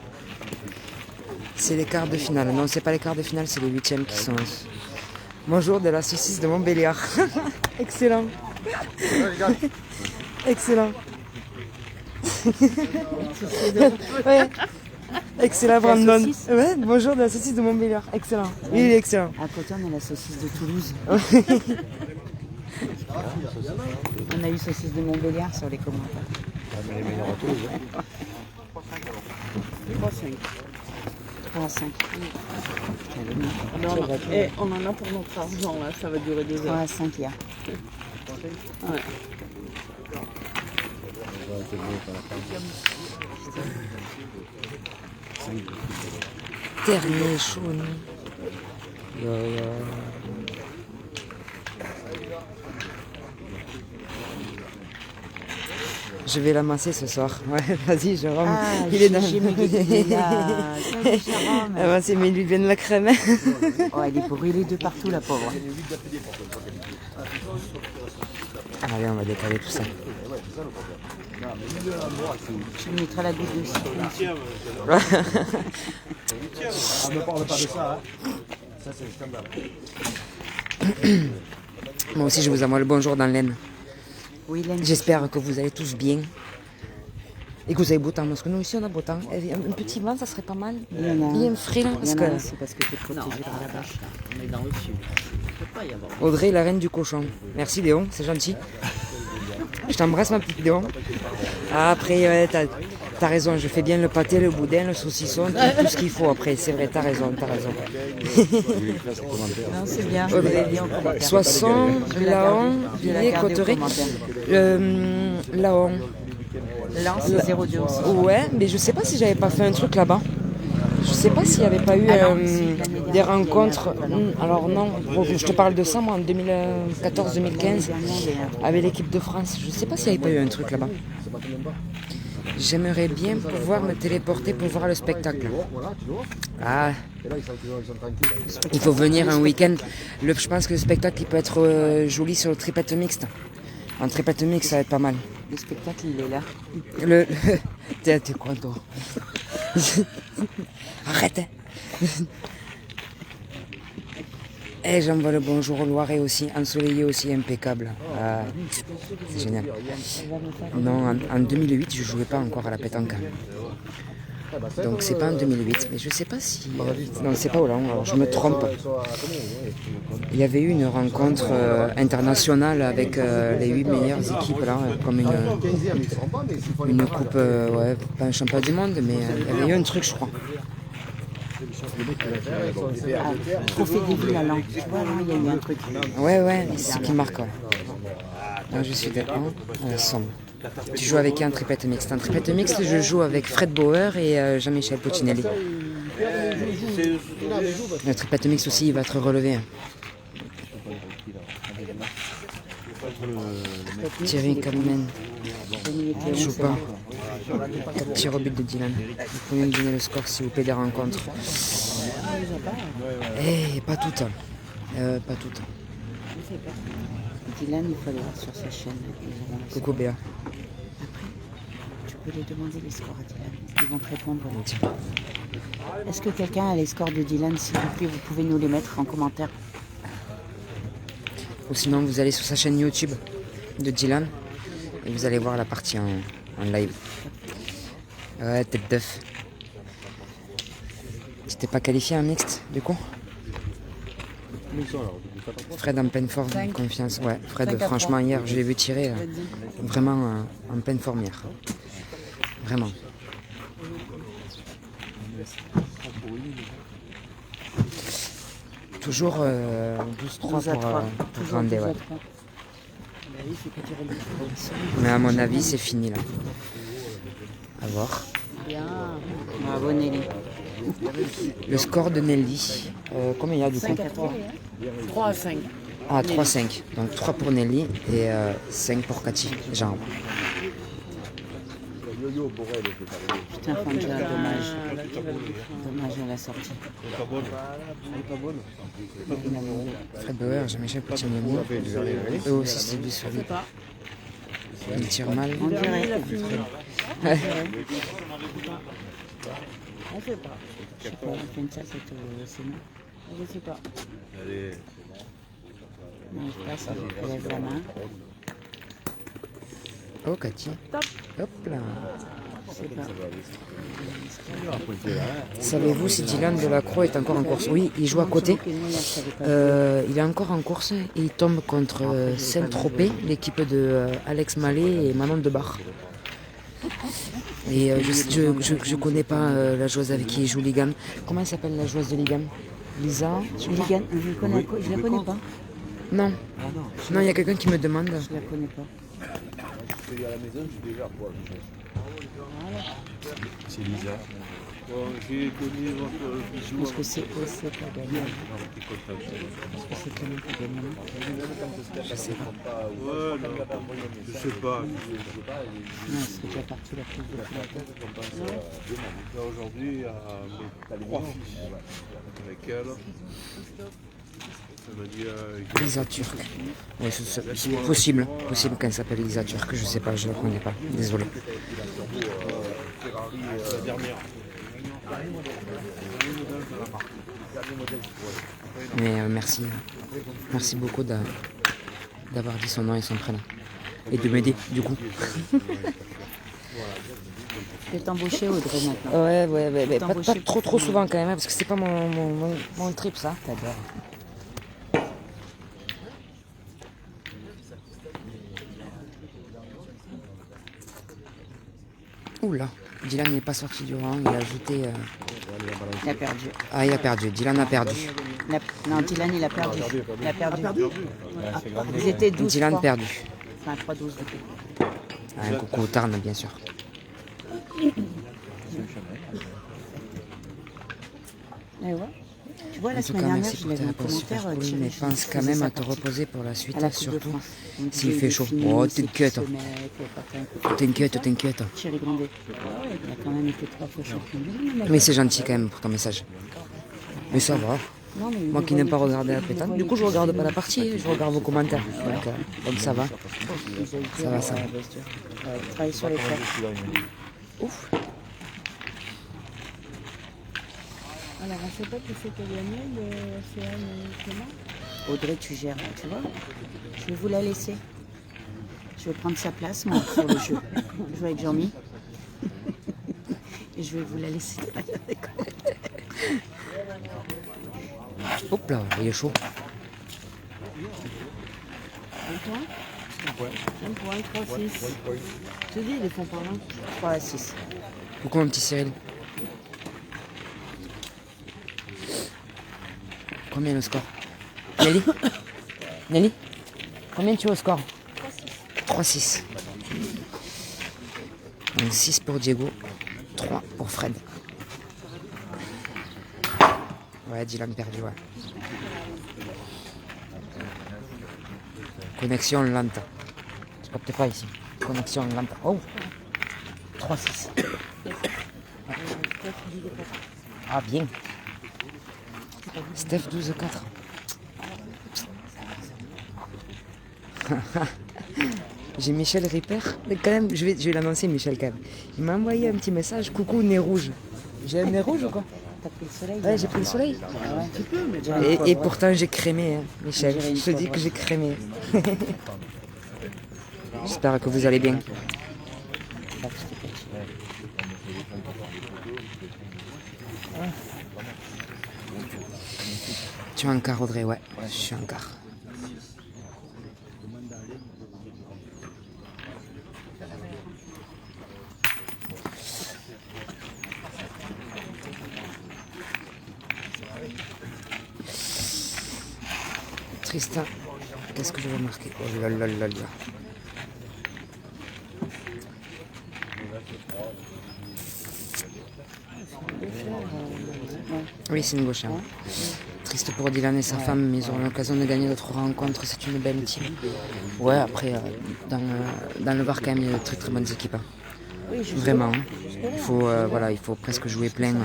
C'est les quarts de finale. Non, c'est pas les quarts de finale, c'est les 8e qui sont. Bonjour de la saucisse de Montbéliard. Excellent. Excellent. Ouais. Excellent, Brandon. saucisse Ouais, bonjour de la saucisse de Montbéliard. Excellent. Il est excellent. À côté, on a la saucisse de Toulouse. On a eu saucisse de Montbéliard sur les commentaires. 3-5. Et on en a pour notre argent, là, ça va durer 2 heures. 3-5, il y a. Ouais. Dernier chaud. Je vais l'amasser ce soir. Ouais, vas-y, Jérôme. Il est dans j'ai mis des là. Salut, Jérôme. Amasser, mais il lui vient de la crème. Oh, elle est brûlée de partout, la pauvre. Allez, on va décaler tout ça. Je lui mettrai la goutte de citron. On ne parle pas de ça, hein. Ça, c'est un scandale. Moi aussi, je vous envoie le bonjour dans l'Aisne. Oui, Hélène. J'espère que vous allez tous bien. Et que vous avez beau temps, parce que nous aussi on a beau temps. Et un petit vent, ça serait pas mal. Il y en a. Bien frais là, Il y parce en que a un, c'est parce que t'es Non, protégé par la bâche. on est dans le sud. Il ne peut pas y avoir. Audrey, la reine du cochon. Merci Léon, c'est gentil. Je t'embrasse ma petite Léon. Ah, après, ouais, t'as raison, je fais bien le pâté, le boudin, le saucisson, tout ce qu'il faut après. C'est vrai, t'as raison, t'as raison. Non, c'est bien. Audrey, Soissons, Laon, Villiers, Cotteret. Laon. Là, c'est 02 aussi. Ouais, mais je sais pas si j'avais pas fait un truc là-bas. Je sais pas s'il n'y avait pas eu des rencontres. Alors non, je te parle de ça moi en 2014-2015 avec l'équipe de France. Je sais pas s'il n'y avait pas eu un truc là-bas. J'aimerais bien pouvoir me téléporter pour voir le spectacle. Ah, il faut venir un week-end. Je pense que le spectacle il peut être joli sur le tripette mixte. En tripette mixte, ça va être pas mal. Le spectacle, il est là. T'es quoi, toi? Arrête, hein. Et j'envoie le bonjour au Loiret aussi, ensoleillé aussi, impeccable. Ah, c'est génial. Non, en 2008, je jouais pas encore à la pétanque. Donc c'est pas en 2008, mais je sais pas si... non, c'est pas Hollande, alors je me trompe. Il y avait eu une rencontre internationale avec les 8 meilleures équipes, là, comme une coupe, ouais, pas un championnat du monde, mais il y avait eu un truc, je crois. Trophée des villes à Lens. Tu vois, là, il y a eu un truc. Ouais, c'est ce qui marque, ouais. Là, je suis d'accord, ensemble. Tu joues avec qui en triplette mixte? En triplette mixte, je joue avec Fred Bauer et Jean-Michel Puccinelli. Le triplette mixte aussi, il va être relevé. Hein. Thierry Kalmen. Je joue pas. 4 tirs au but de Dylan. Vous pouvez me donner le score s'il vous plaît des rencontres. Eh, pas toutes. Pas toutes. Dylan, il faut aller voir sur sa chaîne. Coucou Béa. Après, tu peux les demander les scores à Dylan. Ils vont te répondre. Est-ce que quelqu'un a les scores de Dylan? S'il vous plaît, vous pouvez nous les mettre en commentaire. Ou sinon, vous allez sur sa chaîne YouTube de Dylan et vous allez voir la partie en live. Ouais, tête d'œuf. Tu t'es pas qualifié en mixte, du coup? Fred en pleine forme, confiance. Ouais, Fred, franchement, hier, je l'ai vu tirer vraiment en pleine forme hier. Vraiment. Toujours 12-3 pour Grandet, ouais. Mais à mon avis, c'est fini là. À voir. Bien. Bravo Nelly. Le score de Nelly, combien il y a du coup? 3 à 5. Ah, 3-5. Donc 3 pour Nelly et 5 pour Cathy. Genre. Putain, Fangela, dommage. Dommage à la sortie. Fred Bauer, Jean-Michel Puccinelli. Eux aussi, c'est du sur lui. Il tire mal. On dirait. Ouais. On sait pas. Je sais pas, on fait une ça, c'est Sénat. Je sais pas. Non, je passe, elle lève la main. Oh, Cathy. Hop là. Je sais pas. Savez-vous si Dylan Delacroix est encore en course? Oui, il joue à côté. Il est encore en course et il tombe contre Saint-Tropez, l'équipe de Alex Mallet et Manon Debar. Et je connais pas la joueuse avec qui il joue Ligan. Comment elle s'appelle la joueuse de Ligan? Lisa? Ligan, je la connais pas. Non. Non, il y a quelqu'un qui me demande. Je la connais pas. C'est Lisa. Est-ce que c'est OC qui a gagné? Est-ce que c'est Clément qui a gagné? Je sais pas. Je sais pas. Non, c'est déjà parti la prise de pilote. Là aujourd'hui, il y a mes 3 filles avec elle. Elle m'a dit Lisa Turc. Ouais, c'est possible qu'elle s'appelle Lisa Turc. Je sais pas, je la connais pas. Désolé. Ferrari, la dernière. Mais merci. Merci beaucoup d'avoir dit son nom et son prénom. Et de m'aider, du coup. Je vais t'embaucher, Audrey, maintenant. Ouais. Pas trop souvent quand même, parce que c'est pas mon trip, ça. T'adores. Oula, Dylan n'est pas sorti du rang, il a ajouté... Il a perdu. Ah, il a perdu, Dylan a perdu. Non, Dylan, il a perdu. Il a perdu. Ils étaient 12. Dylan perdu. Enfin, 3-12 du coup. Un coucou au Tarn, bien sûr. Et ouais. Tu vois, la En tout semaine cas, dernière, merci je pour l'avais ta en réponse super commentaire. cool, mais pense quand même à te reposer pour la suite, à la Coupe de surtout France. Donc, s'il il fait est chaud. fini, Oh, c'est t'inquiète. ce mec, T'inquiète. Thierry Grandet. Il a quand même été 3 fois champion du monde. Mais c'est gentil quand même pour ton message. Mais ça va. Non, mais Moi qui n'aime pas regarder la pétanque, du coup je regarde pas la partie, je regarde vos commentaires. Donc ça va. Ça va, ça va. Travailler sur les faits. Ouf. Alors, on sait pas qui c'est qui a gagné, l'Océane et Clément. Audrey, tu gères, tu vois. Je vais vous la laisser. Je vais prendre sa place, moi, sur le jeu. Je joue avec Jean-Mi. Et je vais vous la laisser. Hop là, il est chaud. Un point, 3-6. Je te dis, ils les font par là. 3 à 6. Coucou mon petit Cyril. Combien le score? Nelly? Nelly? Combien tu as au score? 3-6. Donc 6 pour Diego, 3 pour Fred. Ouais, Dylan perdu, ouais. Connexion lente. Je capte pas ici. Connexion lente. Oh! 3-6. Ah, bien. Steph 12-4. J'ai Michel Ripper. Quand même, je vais l'annoncer, Michel, quand même. Il m'a envoyé un petit message. Coucou, nez rouge. J'ai un nez rouge ou quoi? T'as pris le soleil? Ouais, j'ai pris le soleil. Tu peux, mais Et pourtant, j'ai crémé, hein, Michel. Je te dis que j'ai crémé. J'espère que vous allez bien. Tu es en quart, Audrey? Ouais, je suis en quart. Tristan, qu'est-ce que je vais marquer? Oh là là là là. Oui, c'est une gauche. Hein. Triste pour Dylan et sa femme, mais ils auront l'occasion de gagner d'autres rencontres. C'est une belle team. Ouais, après, dans le Var, quand même, il y a de très très bonnes équipes. Hein. Vraiment. Hein. Il faut presque jouer plein.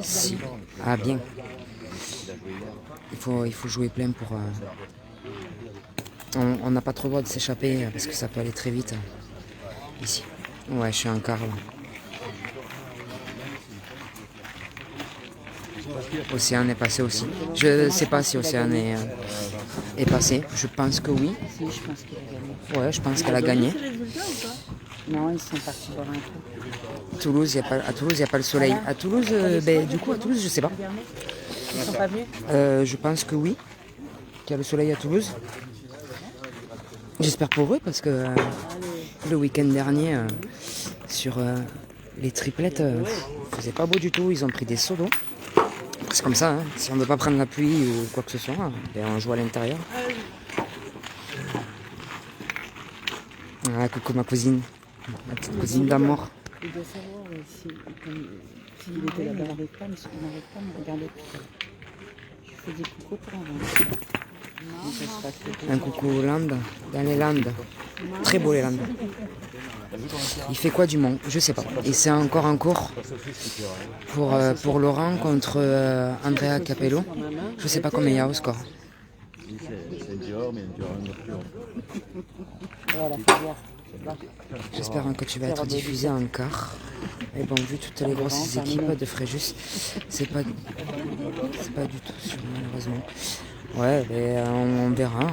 Si. Ah, bien. Il faut jouer plein pour... On n'a pas trop le droit de s'échapper parce que ça peut aller très vite. Ici. Ouais, je suis en quart là. Océane est passé aussi. Je ne sais pas si Océane est passé. Je pense que oui. Si, je pense qu'il a gagné. Ouais, je pense qu'elle a gagné. Non, ils sont partis boire un coup. À Toulouse, il n'y a pas le soleil. À Toulouse, du coup, à Toulouse, je sais pas. Ils sont pas venus? Je pense que oui. Qu'il y a le soleil à Toulouse. J'espère pour eux parce que le week-end dernier, sur les triplettes, il faisait pas beau du tout. Ils ont pris des seaux d'eau. C'est comme ça, hein. Si on ne veut pas prendre la pluie ou quoi que ce soit, on joue à l'intérieur. Ah, coucou ma cousine, ma petite cousine d'amour. Il doit savoir s'il était là-bas. On n'arrête pas à me regarder tout ça. Je fais des coucou pour avancer. Un coucou aux Landes, dans les Landes. Très beau les Landes. Il fait quoi du Mont? Je sais pas. Et c'est encore en cours pour Laurent contre Andrea Capello. Je sais pas combien il y a au score. J'espère que tu vas être diffusé en quart. Et bon, vu toutes les grosses équipes de Fréjus, c'est pas du tout sûr, malheureusement. Ouais, mais on verra.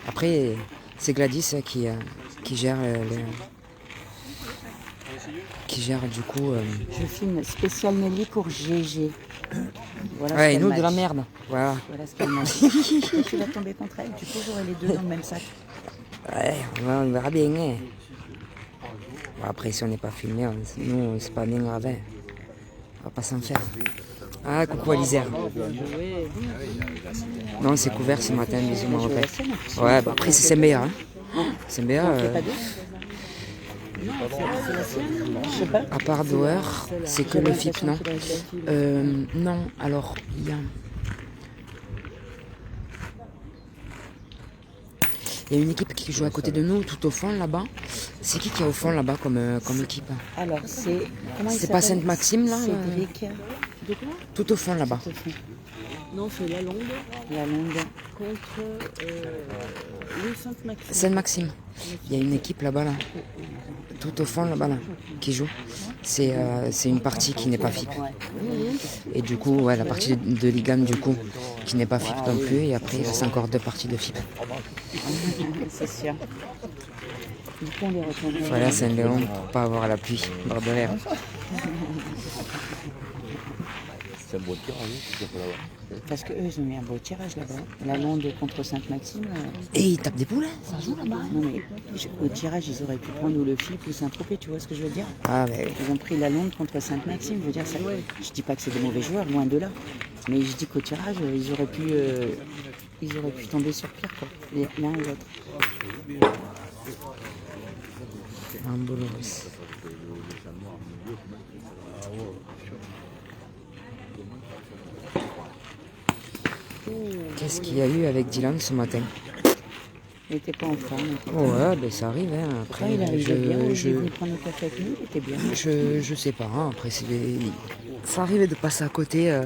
Après, c'est Gladys qui gère du coup. Je filme spécial Nelly pour GG. Voilà ouais, et nous de la merde. Voilà. Voilà ce qu'elle m'a dit. Tu vas tomber contre elle. Du coup, j'aurai les deux dans le même sac. Ouais, on verra bien. Hein. Bon, après, si on n'est pas filmé, nous, c'est pas bien grave. Hein. On va pas s'en faire. Ah, coucou Alizère. Non, c'est couvert ce matin, bisous, je me rappelle. Ouais, bah après, c'est CMBA. Hein. CMBA. À part Doer, c'est que le FIP, non. Non, alors, il y a une équipe qui joue à côté de nous, tout au fond, là-bas. C'est qui est au fond, là-bas, comme équipe? Alors, c'est... C'est pas Sainte-Maxime, là Cédric. De quoi? Tout au fond, là-bas. Non, c'est la longue La longue. contre les Sainte-Maxime. Sainte-Maxime. Il y a une équipe là-bas, là. Tout au fond, là-bas, là, qui joue. C'est une partie qui n'est pas FIP. Et du coup, ouais, la partie de Ligane, du coup, qui n'est pas FIP non plus. Et après, il reste encore 2 parties de FIP. C'est sûr. Du coup, on les retrouve. Voilà, Saint-Léon, pour pas avoir la pluie, bord de l'air. C'est un bon tirage, tu peux l'avoir. Parce qu'eux, ils ont mis un beau tirage là-bas. La Londe contre Sainte-Maxime. Et ils tapent des poules, hein, ça joue là-bas. Non, mais au tirage, ils auraient pu prendre ou le FIP ou Saint-Tropez, tu vois ce que je veux dire? Ah, mais Ils ont pris la Londe contre Sainte-Maxime. Je veux dire, ça, je dis pas que c'est des mauvais joueurs, loin de là. Mais je dis qu'au tirage, ils auraient pu tomber sur pire, quoi. L'un et l'autre. un Boulorus. Qu'est-ce qu'il y a eu avec Dylan ce matin? Il n'était pas en forme. Ouais, ben ça arrive. Hein. Après, Il arrivait bien. Il est je, venu prendre le café avec nous. Il était bien. je sais pas. Hein. Après, ça arrivait de passer à côté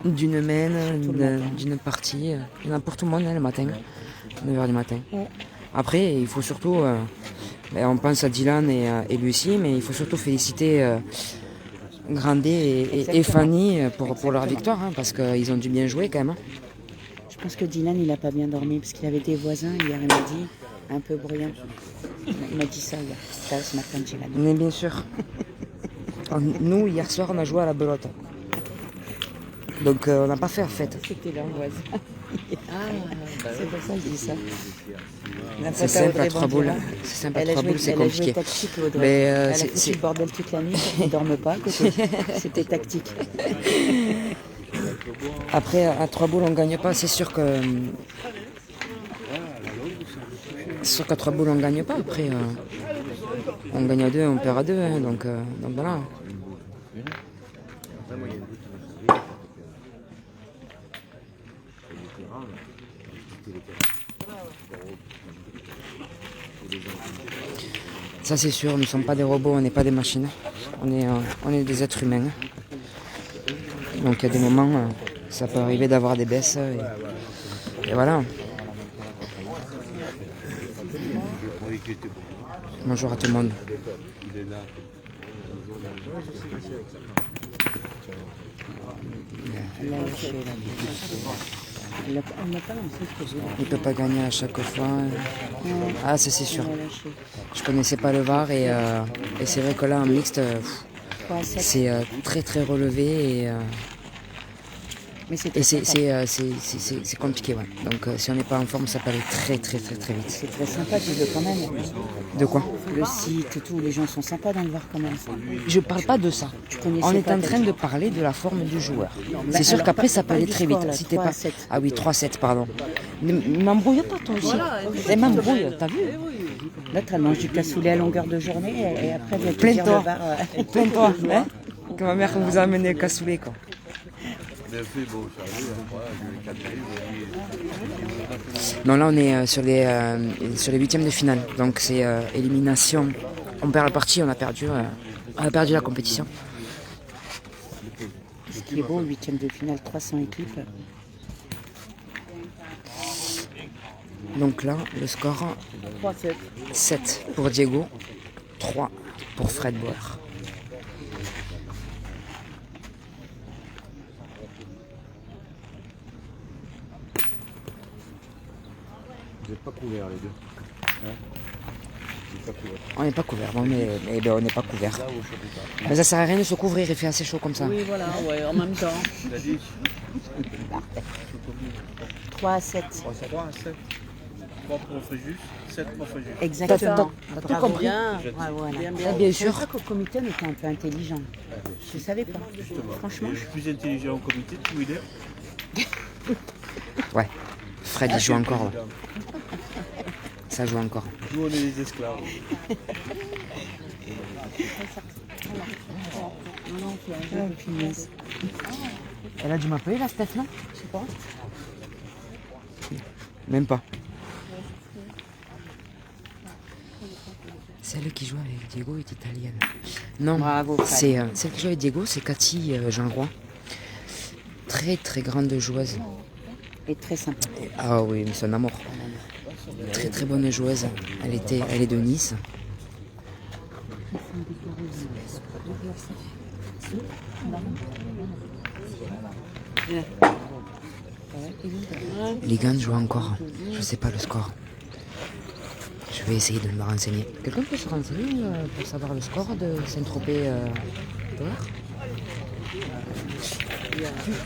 d'une main, d'une partie. Il y en a pour tout le monde hein, le matin, 9h du matin. Ouais. Après, il faut surtout, on pense à Dylan et Lucie, mais il faut surtout féliciter Grandet et Fanny pour leur victoire, hein, parce qu'ils ont dû bien jouer quand même. Hein. Je pense que Dylan, il n'a pas bien dormi parce qu'il avait des voisins hier, il m'a dit, un peu bruyants. Il m'a dit ça hier, ça, ce matin, Dylan. Mais bien sûr. Nous, hier soir, on a joué à la belote. Donc, on n'a pas fait la fête. C'était leur voisin. C'est pour ça que je dis ça. C'est simple à 3 boules. C'est simple à 3 boules, c'est compliqué. Elle a joué tactique, Audrey. Mais, elle a foutu le bordel toute la nuit, ils ne dorment pas à côté. C'était tactique. Après, à 3 boules, on ne gagne pas. C'est sûr que... C'est sûr qu'à 3 boules, on ne gagne pas. Après, on gagne à 2, on perd à 2. Hein, donc voilà. Ça c'est sûr, nous ne sommes pas des robots, on n'est pas des machines. On est des êtres humains. Donc il y a des moments, ça peut arriver d'avoir des baisses. Et voilà. Bonjour à tout le monde. Elle n'a pas lancé ce que j'ai. Il ne peut pas gagner à chaque fois. Ah, ça c'est sûr. Je connaissais pas le VAR et c'est vrai que là en mixte, c'est très très relevé et c'est compliqué. Ouais. Donc si on n'est pas en forme, ça peut aller très très très très vite. C'est très sympa, dis-le quand même. De quoi? Le site et tout, les gens sont sympas dans le VAR quand même. Je parle pas de ça. On est en train de parler de la forme du joueur. C'est sûr qu'après ça peut aller très vite. Si t'es pas... Ah oui, 3-7, pardon. Ne m'embrouille pas toi aussi. Elle m'embrouille, t'as vu? Là, tu manges du cassoulet à longueur de journée et après, tu vas te dire le VAR. Plains-toi, hein? Que ma mère vous a amené le cassoulet, quoi. Non, là on est sur les 8e de finale, donc c'est élimination. On perd la partie, on a perdu la compétition. Ce qui est beau, 8e de finale, 300 équipes. Donc là, le score 3-7. 7 pour Diego, 3 pour Fred Bauer. Vous n'êtes pas couverts les deux. Hein? Vous n'êtes pas couverts. On n'est pas couvert, non, mais ben, on n'est pas couvert. Mais ça sert à rien de se couvrir, il fait assez chaud comme ça. Oui, voilà, ouais, en même temps. 3-7. 3 pour Fréjus, 7 pour Fréjus. Exactement. T'as tout compris? Bien, Ouais, voilà. bien, Bien C'est sûr. vrai qu'au comité, on était un peu intelligent. Je ne savais pas. Franchement, Le plus intelligent au comité, tout il est. Ouais. Fred il joue encore là. Ça joue encore. Nous on est des esclaves. oh, punaise. Elle a dû m'appeler la Steph, non? Je sais pas. Même pas. Celle qui joue avec Diego est italienne. Non, Bravo, Fred. c'est celle qui joue avec Diego, c'est Cathy Jean-Roy. très très grande joueuse. Et très sympa. Ah oui, mais c'est un amour. Très très bonne joueuse. Elle est de Nice. Les gants jouent encore. Je sais pas le score. Je vais essayer de me renseigner. Quelqu'un peut se renseigner pour savoir le score de Saint-Tropez Tower?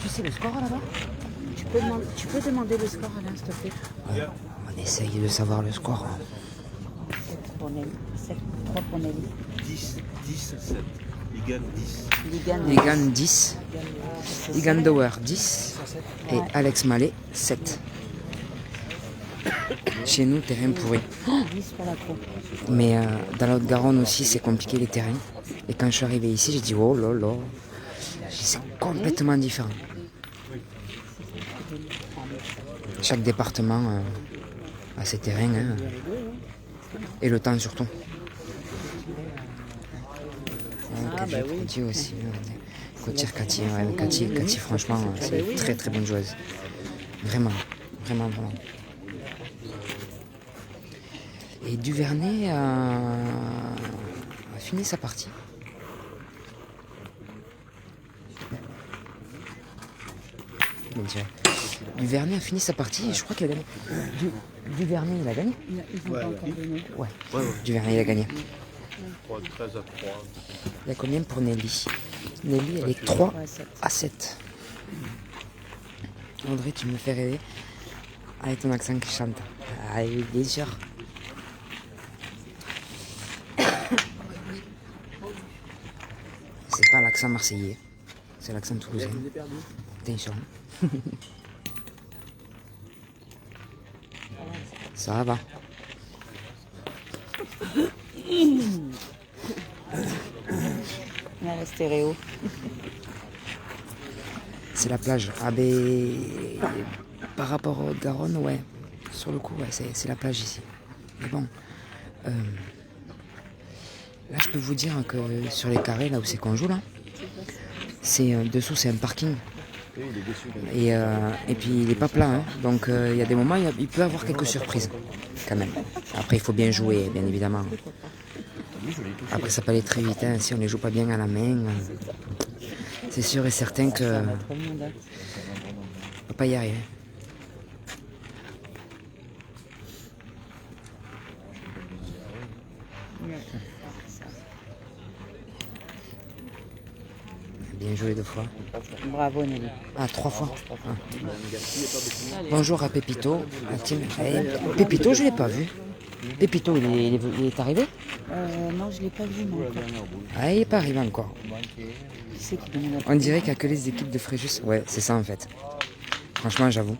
Tu sais le score là-bas? Tu peux demander le score, Alain, s'il te plaît? On essaye de savoir le score. 7-3 pour Nelly. 10, 7. Il gagne 10. Les gants 10. Ligan Dower 10. Et Alex Mallet 7. Chez nous, terrain pourri. 10 pour la pro. Mais dans la Haute-Garonne aussi, c'est compliqué les terrains. Et quand je suis arrivé ici, j'ai dit oh là là. C'est complètement différent. Chaque département a ses terrains. Hein. Et le temps surtout. Cathy aussi. Cathy, Cathy, franchement, c'est une très très bonne joueuse. Vraiment. Et Duvernay a fini sa partie. Duvernay a fini sa partie et je crois qu'il a gagné. Duvernay, il a gagné? Ouais. Duvernay, il a gagné. 13 à 3. Il y a combien pour Nelly? Nelly, elle est 3 à 7. André, tu me fais rêver avec ton accent qui chante. Ah oui, bien sûr. C'est pas l'accent marseillais, c'est l'accent toulousain. Attention. Ça va. La stéréo. C'est la plage. Ah ben, par rapport au Garonne, ouais. Sur le coup, ouais, c'est la plage ici. Mais bon, là je peux vous dire que sur les carrés, là où c'est qu'on joue, là, c'est dessous, c'est un parking. Et puis il n'est pas plat, hein. Donc il y a des moments, il peut y avoir quelques surprises, quand même. Après, il faut bien jouer, bien évidemment. Après, ça peut aller très vite, hein. Si on ne les joue pas bien à la main, c'est sûr et certain que on ne va pas y arriver. Bien joué 2 fois. Bravo Nelly. Ah, 3 fois. Ah. Bonjour à Pépito. Pépito, je ne l'ai pas vu. Pépito, il est arrivé? Non, je ne l'ai pas vu moi encore. Ah, il n'est pas arrivé encore. Qui c'est qui demande On dirait qu'il n'y a que les équipes de Fréjus. Ouais, c'est ça en fait. Franchement, j'avoue.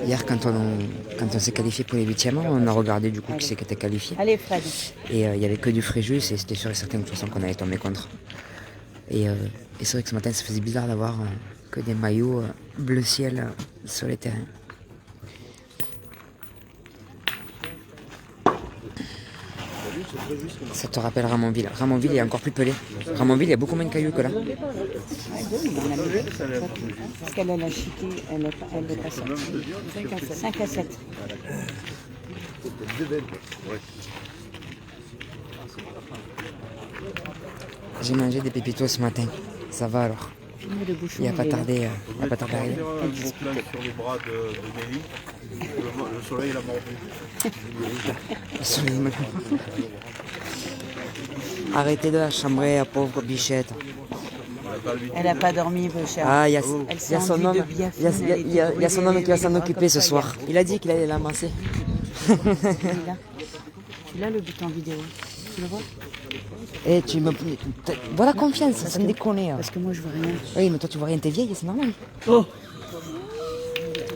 Hier quand on s'est qualifié pour les 8e, on a regardé du coup qui c'est qui était qualifié. Allez Fred. Et il n'y avait que du Fréjus et c'était sûr et certain de toute façon qu'on allait tomber contre. Et c'est vrai que ce matin ça faisait bizarre d'avoir que des maillots bleu ciel sur les terrains. Ça te rappelle Ramonville. Ramonville est encore plus pelé. Ramonville, il y a beaucoup moins de cailloux que là. Parce qu'elle a la chiquée, elle est pas 5 à 7. J'ai mangé des pépitos ce matin. Ça va alors. Il n'y a pas tardé à arriver. Un gros plein sur les bras de Nelly. Le soleil l'a mordu. Arrêtez de la chambrer, la pauvre bichette. Elle n'a pas dormi, mon cher. Ah, il y a son homme, il y a son homme qui va s'en occuper ce soir. Il a dit qu'il allait l'amasser. Tu l'as le but en vidéo. Tu le vois? Et tu me... Voilà confiance, ça me déconne. Parce que moi je vois rien. Oui, mais toi tu vois rien, t'es vieille, c'est normal. Oh.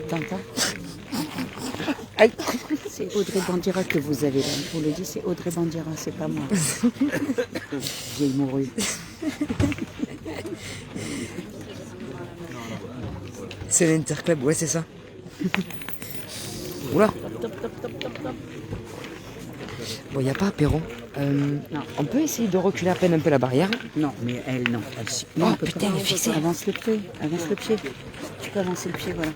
T'entends? C'est Audrey Bandira que vous avez là. Je vous le dis, c'est Audrey Bandira, c'est pas moi. Vieille morue. C'est l'Interclub, ouais, c'est ça. Oula. Bon, il n'y a pas apéro. On peut essayer de reculer à peine un peu la barrière. Non, mais elle, non. Oh, on peut putain, pas. elle est fixée. Avance le pied, avance le pied. Tu peux avancer le pied, voilà.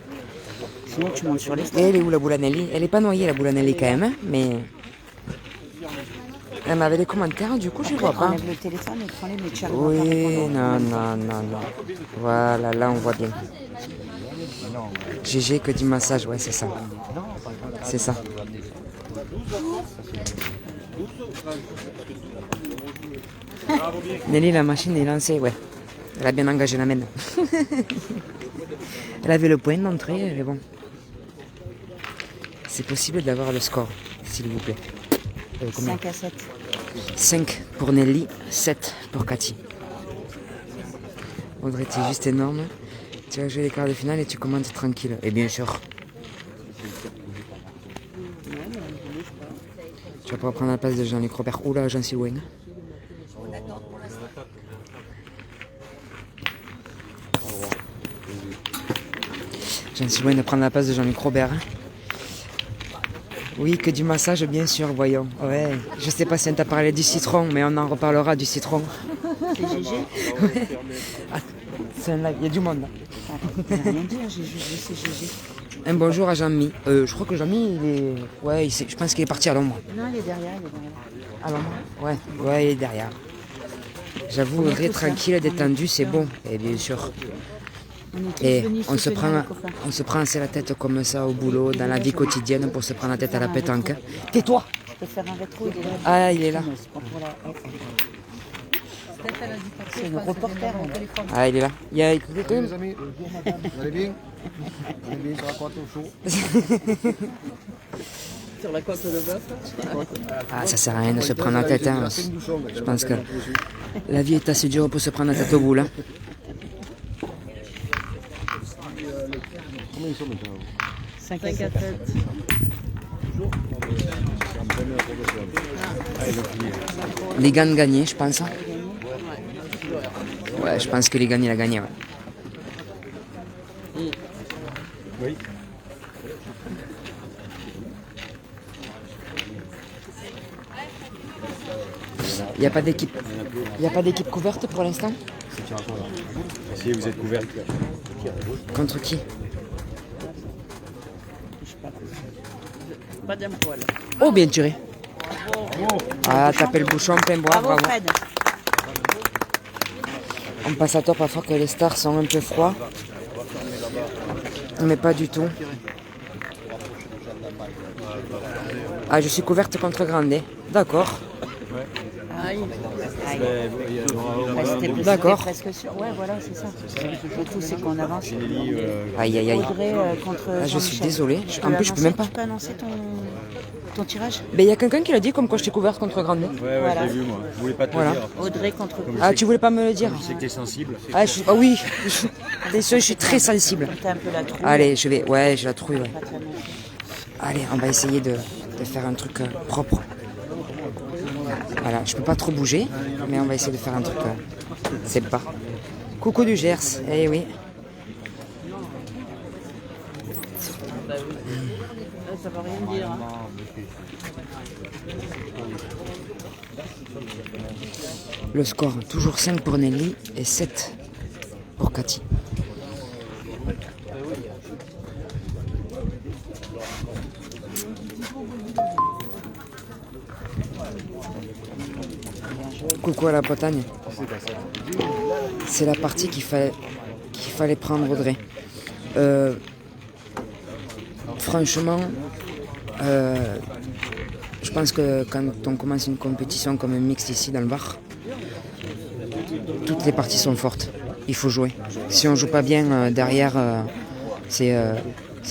Sinon, tu montes sur les Et straps. elle est où la boule à Nelly? Elle est pas noyée la boule à Nelly quand même, hein, mais... Elle m'avait les commentaires, du coup je vois pas. Enlève le téléphone et prends-les, mais tu arriveras pas à Oui, répondre. non. Voilà, là on voit bien. GG que du massage, ouais, c'est ça. C'est ça. Nelly, la machine est lancée, ouais. Elle a bien engagé la mène. Elle avait le point d'entrée, mais bon. C'est possible d'avoir le score, s'il vous plaît. Combien 5 à 7. 5 pour Nelly, 7 pour Cathy. Audrey, t'es juste énorme. Tu vas jouer les quarts de finale et tu commentes tranquille. Et bien sûr. Tu vas pas prendre la place de Jean-Luc Robert. Oula, j'en suis loin. J'en suis loin de prendre la place de Jean-Luc Robert. Oui, que du massage, bien sûr, voyons. Ouais. Je sais pas si on t'a parlé du citron, mais on en reparlera du citron. C'est GG. Ouais. Ah, c'est un live, il y a du monde là. T'as rien dit, hein, j'ai juste dit c'est GG. Un bonjour à Jean-Mi. Je crois que Jean-Mi, il est... Ouais, je pense qu'il est parti à l'ombre. Non, il est derrière, il est derrière. À l'ombre? Ouais, il est derrière. J'avoue, Audrey, tranquille, détendu, c'est bon. Et bien sûr. On est tous Et venus on se soutenir les copains. prend assez la tête comme ça au boulot, dans la vie quotidienne, pour se prendre la tête à la pétanque. Tais-toi! Je peux faire un rétro, il est là. Ah, il est là. Mais c'est pas pour la- C'est une reporter. elle. Ah, il est là. Il y a... Les amis, vous allez bien? Vous allez bien sur la côte au chaud? Sur la côte de bœuf. Ah, ça sert à rien de se prendre la tête. Hein. Je pense que la vie est assez dure pour se prendre la tête au bout là. Combien ils sont maintenant? 5 à 7. Les gants gagnés, je pense. Ouais, je pense que les gants, il a gagné. Ouais. Oui. Il n'y a pas d'équipe. Il n'y a pas d'équipe couverte pour l'instant. Si vous êtes couvert. Contre qui? Pas d'un poil. Oh, bien tiré. Ah, tapé le bouchon plein bois, Bravo bravo. Fred. On passe à toi parfois que les stars sont un peu froids. Mais pas du tout. Ah, je suis couverte contre Grandet. D'accord. Aïe. D'accord. Presque sûr. Ouais, voilà, c'est ça. Le tout, c'est qu'on avance. Aïe, aïe, aïe. Audrey contre Ah, je suis Jean-Michel. désolé. Tu En plus, je peux même pas. Tu peux annoncer ton tirage? Mais il y a quelqu'un qui l'a dit comme quoi j'étais couverte contre Grandet. Ouais, Voilà. je l'ai vu moi. Je voulais pas te Voilà. le dire. Audrey contre... Ah, tu voulais pas me le dire? Je sais que t'es sensible. Ah, ah oui. Attention, je suis très sensible. T'as un peu la trouille. Allez, je vais. Ouais, j'ai la trouille. Ouais. Pas très bon. Allez, on va essayer de faire un truc propre. Voilà, je peux pas trop bouger, mais on va essayer de faire un truc. C'est pas. Coucou du Gers, eh oui. Ça va rien dire. Hein. Le score, toujours 5 pour Nelly et 7 pour Cathy. Coucou à la Bretagne. C'est la partie qu'il fallait prendre, Audrey. Franchement, je pense que quand on commence une compétition comme un mixte ici dans le Var, toutes les parties sont fortes. Il faut jouer. Si on joue pas bien derrière, c'est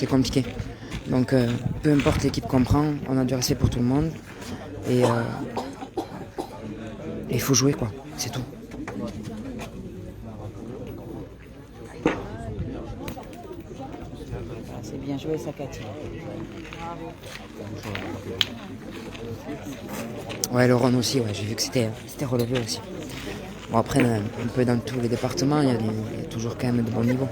compliqué. Donc peu importe l'équipe qu'on prend, on a du respect pour tout le monde. Et il faut jouer quoi, c'est tout. C'est bien joué, ça, Cathy. Ouais, le Rhône aussi, ouais, j'ai vu que c'était relevé aussi. Bon, après, un peu dans tous les départements, il y a toujours quand même de bons niveaux.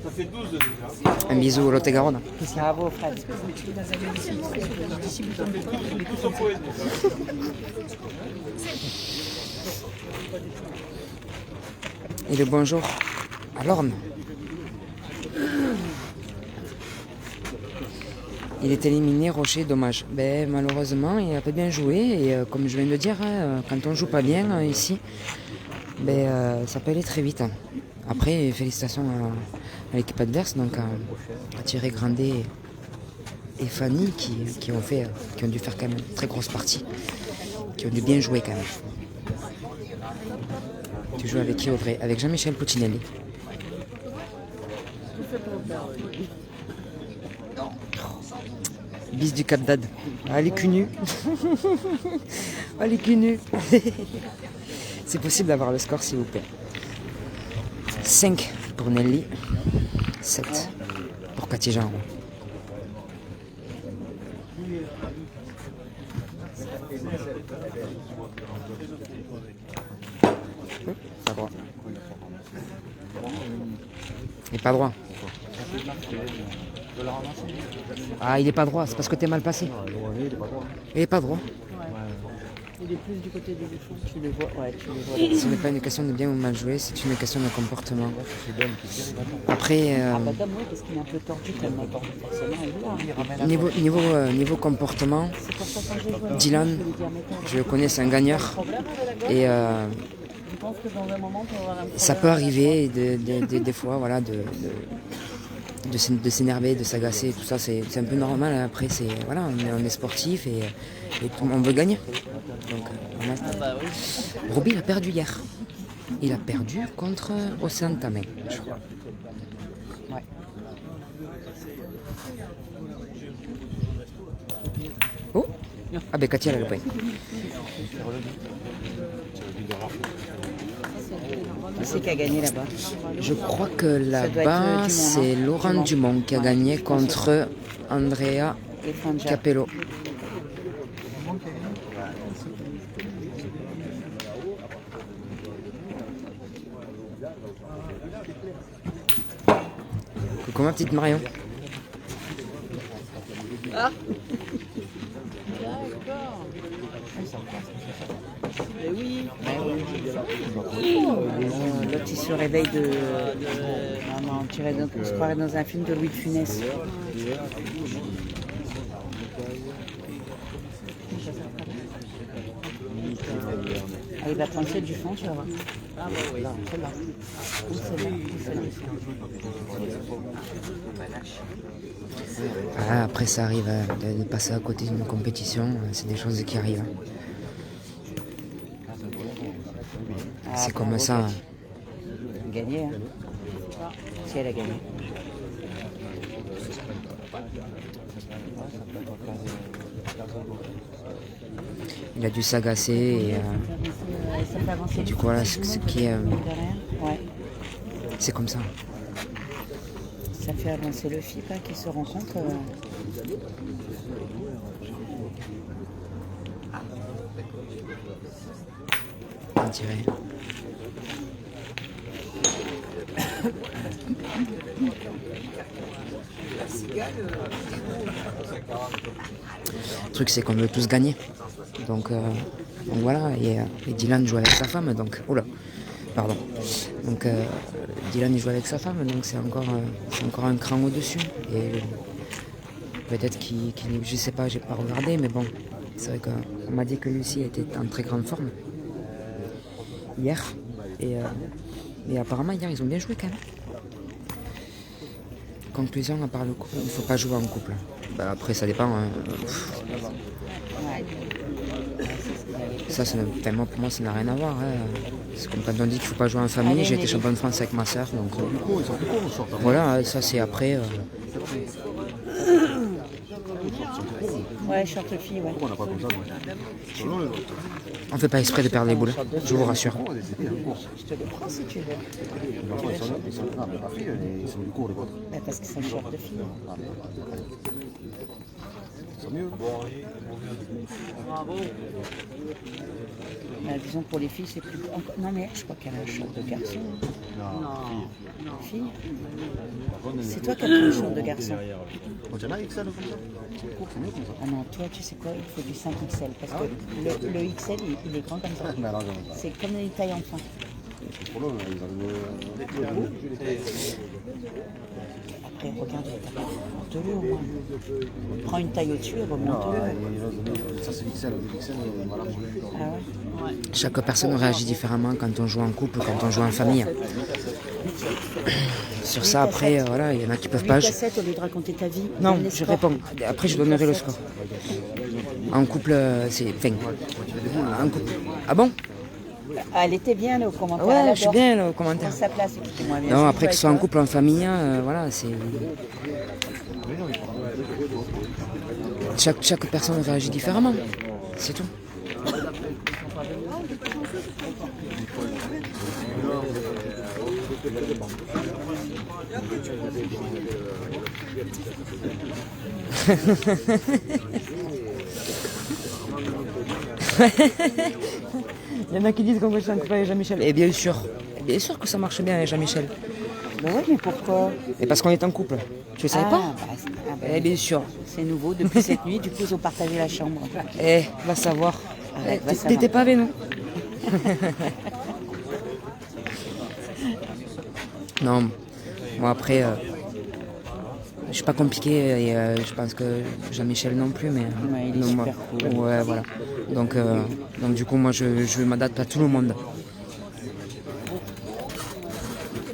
Ça fait 12 déjà. Un bisou au Lot-et-Garonne. Bravo, Fred. Et le bonjour à Lorne. Il est éliminé, Rocher, dommage. Ben, malheureusement, il n'a pas bien joué. Et comme je viens de dire, quand on joue pas bien ici, ben, ça peut aller très vite. Après, félicitations à l'équipe adverse, donc à Thierry Grandet et Fanny qui ont dû faire quand même une très grosse partie, qui ont dû bien jouer quand même. Tu joues avec qui, Audrey? Avec Jean-Michel Puccinelli. Bis du Cap d'Ad. Ah, les culs nus. Ah, les culs nus. C'est possible d'avoir le score, s'il vous plaît. 5 pour Nelly. 7 pour Cathy Jean. Pas droit. Il est pas droit. Ah, il est pas droit, c'est parce que t'es mal passé. Il est pas droit. Il est plus du côté du fond, tu le vois. Ouais, tu le vois. Ce n'est pas une question de bien ou mal jouer, c'est une question de comportement. Après, Bah, comme oui, parce qu'il est un peu tordu, tellement tordu, forcément. Il est là. niveau comportement, C'est pour ça que j'ai joué. Dylan, je le connais, c'est un gagneur. Et Je pense que dans un moment, tu vas avoir un problème. ça peut arriver des fois, voilà, de s'énerver, de s'agacer, tout ça, c'est un peu normal. Après, voilà, on est sportif et on veut gagner. Donc, Roby, il a perdu hier. Il a perdu contre Océane Tamin, je crois. Ouais. Oh, ah ben Cathy, elle a le point. Qui c'est qui a gagné là-bas? Je crois que doit être là-bas, Dumont, c'est hein. Laurent Dumont qui a gagné contre Andrea Et Franja. Capello. Coucou ma petite Marion. Mais oui. L'autre, il se réveille de... Non, on se croirait dans un film de Louis de Funès. Ah, il va prendre celle du fond, tu vas voir. Ah bah oui, celle-là. Ou celle-là, ou celle du fond. Ah, après, ça arrive de passer à côté d'une compétition, c'est des choses qui arrivent. Ah, C'est comme bravo, ça. Cathy. Gagné, hein. Si elle a gagné. Il a dû s'agacer et Ça fait avancer du le coup, voilà, fil, ce qui est, derrière. Ouais. c'est comme ça. Ça fait avancer le FIP qui se rencontre. On dirait. Le truc, c'est qu'on veut tous gagner. Donc voilà, et Dylan joue avec sa femme, donc... Oula, pardon. Donc Dylan il joue avec sa femme, donc c'est encore un cran au-dessus. Et peut-être qu'il... Je sais pas, j'ai pas regardé, mais bon, c'est vrai qu'on m'a dit que Lucie était en très grande forme hier. Et apparemment, hier, ils ont bien joué quand même. Conclusion, à part le couple, il ne faut pas jouer en couple. Bah, après, ça dépend. Hein. Ça, moi, pour moi, ça n'a rien à voir. Hein. C'est comme quand on dit qu'il ne faut pas jouer en famille. J'ai été champion de France avec ma soeur. Donc, voilà, ça, c'est après. Ouais, short fille, ouais. Pourquoi on n'a pas comme ça, moi? On ne fait pas exprès de perdre les boules, je vous rassure. Je te le prends si tu veux. Non, mais pas fait, ils sont du cours, les vôtres. Bah, parce que c'est un short de fille. Ça sera mieux. Bah, disons pour les filles, c'est plus. Non, mais je crois qu'elle a un short de garçon. Non. Fille. C'est toi qui as pris le short de garçon. On dirait un XL comme ça. C'est mieux comme ça. Ah non, toi, tu sais quoi, il faut du 5XL. Parce que le XL, il est grand comme ça. Mais alors, j'en ai C'est comme les tailles enfants. pas trop long, ils ont le goût. Après, regarde, remonte-le au moins. Prends une taille au-dessus et remonte-le. Ça c'est XL, XL, voilà. Ah ouais. Chaque personne réagit différemment quand on joue en couple, quand on joue en famille. Sur ça, après, voilà, il y en a qui peuvent 8 pas. à 7 au lieu de raconter ta vie. Non, donne les je scores. réponds. Après, je donnerai le score. En couple, c'est. Enfin, en couple. Ah bon? Ah, elle était bien là, au commentaire. Ouais, Elle je suis adore. bien là, au Prends commentaire. sa place, écoutez-moi bien. Non, Je après joue que ce soit en avec couple, en famille, voilà, c'est. Chaque personne réagit différemment. C'est tout. Il y en a qui disent qu'on ne chante pas avec Jean-Michel. Et bien sûr que ça marche bien avec Jean-Michel. Bah ouais, mais pourquoi? Et parce qu'on est en couple. Tu le savais pas? Bah, Eh bien sûr. c'est nouveau depuis cette nuit, du coup ils ont partagé la chambre. Eh, va savoir. Ouais, va savoir. T'étais pas avec nous? Non, moi après, je suis pas compliqué et je pense que Jean-Michel non plus, mais Ouais, il est non, super moi, cool. ouais, voilà. Donc du coup, moi, je m'adapte à tout le monde.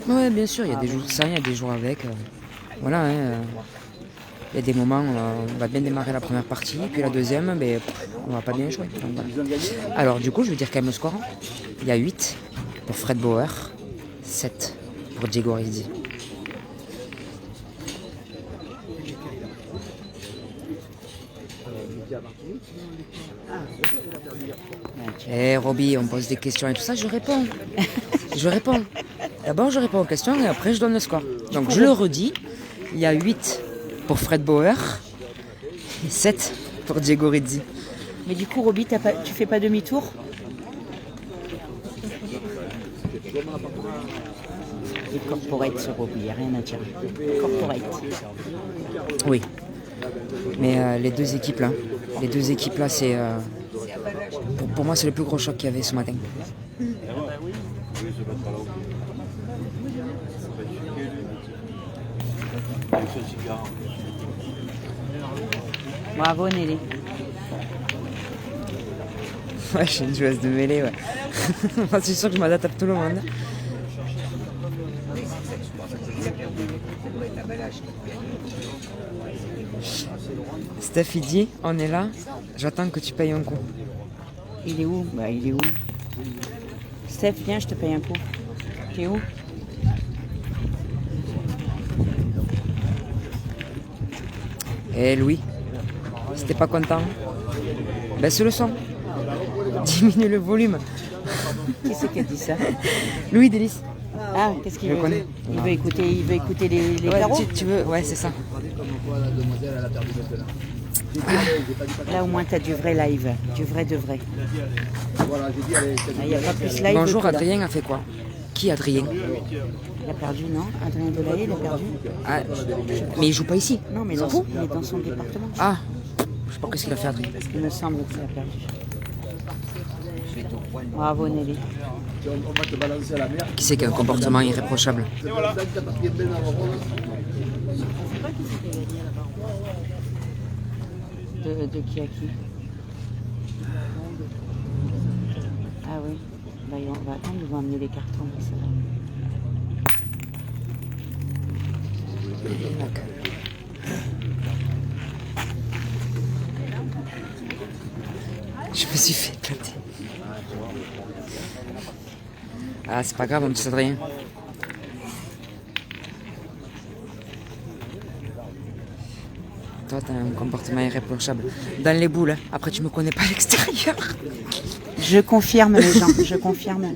Ouais, bien sûr, il y a des jours sans, il y a des jours avec. Voilà, hein, il y a des moments, on va bien démarrer la première partie, puis la deuxième, mais on va pas bien jouer. Donc, voilà. Alors, du coup, je veux dire quand même le score. Il y a 8 pour Fred Bauer, 7 pour Diego Rizzi. Eh Roby, on pose des questions et tout ça, je réponds. Je réponds. D'abord, je réponds aux questions et après, je donne le score. Donc, je le redis, il y a 8 pour Fred Bauer et 7 pour Diego Rizzi. Mais du coup, Roby, tu fais pas demi-tour? Et corporate sur Roby, il n'y a rien à dire. Corporate. Oui. Mais les deux équipes là, c'est... pour moi, c'est le plus gros choc qu'il y avait ce matin. Bravo Nelly. Ouais, je suis une joueuse de mêlée, ouais. Moi, c'est sûr que je m'adapte à tout le monde. Steph, il dit, on est là, j'attends que tu payes un coup. Il est où? Bah, il est où? Steph, viens, je te paye un coup. T'es où? Eh Louis, si t'es pas content, baisse le son. Diminue le volume. Qui c'est qui a dit ça? Louis Délice. Ah, qu'est-ce qu'il Je veut? connais. Il veut écouter les Ouais, carreaux? tu veux, ouais, c'est ça. Là, au moins, t'as du vrai live. Du vrai de vrai. Il n'y a pas plus live. Bonjour, que là. Adrien a fait quoi? Qui Adrien? Il a perdu, non? Adrien Delahaye, il a perdu? Ah, mais il joue pas ici. Non, mais dans son département. Ah, je sais pas qu'est-ce qu'il a fait Adrien. Il me semble qu'il a perdu. Bravo Nelly. Qui c'est qui a un comportement irréprochable? De qui à qui? Ah oui. Bah, on va attendre, ils vont amener les cartons. Ça va. Je me suis fait éclater. Ah, c'est pas grave, mon petit Adrien. Toi, t'as un comportement irréprochable. Dans les boules, hein. Après, tu me connais pas à l'extérieur. Je confirme les gens, je confirme.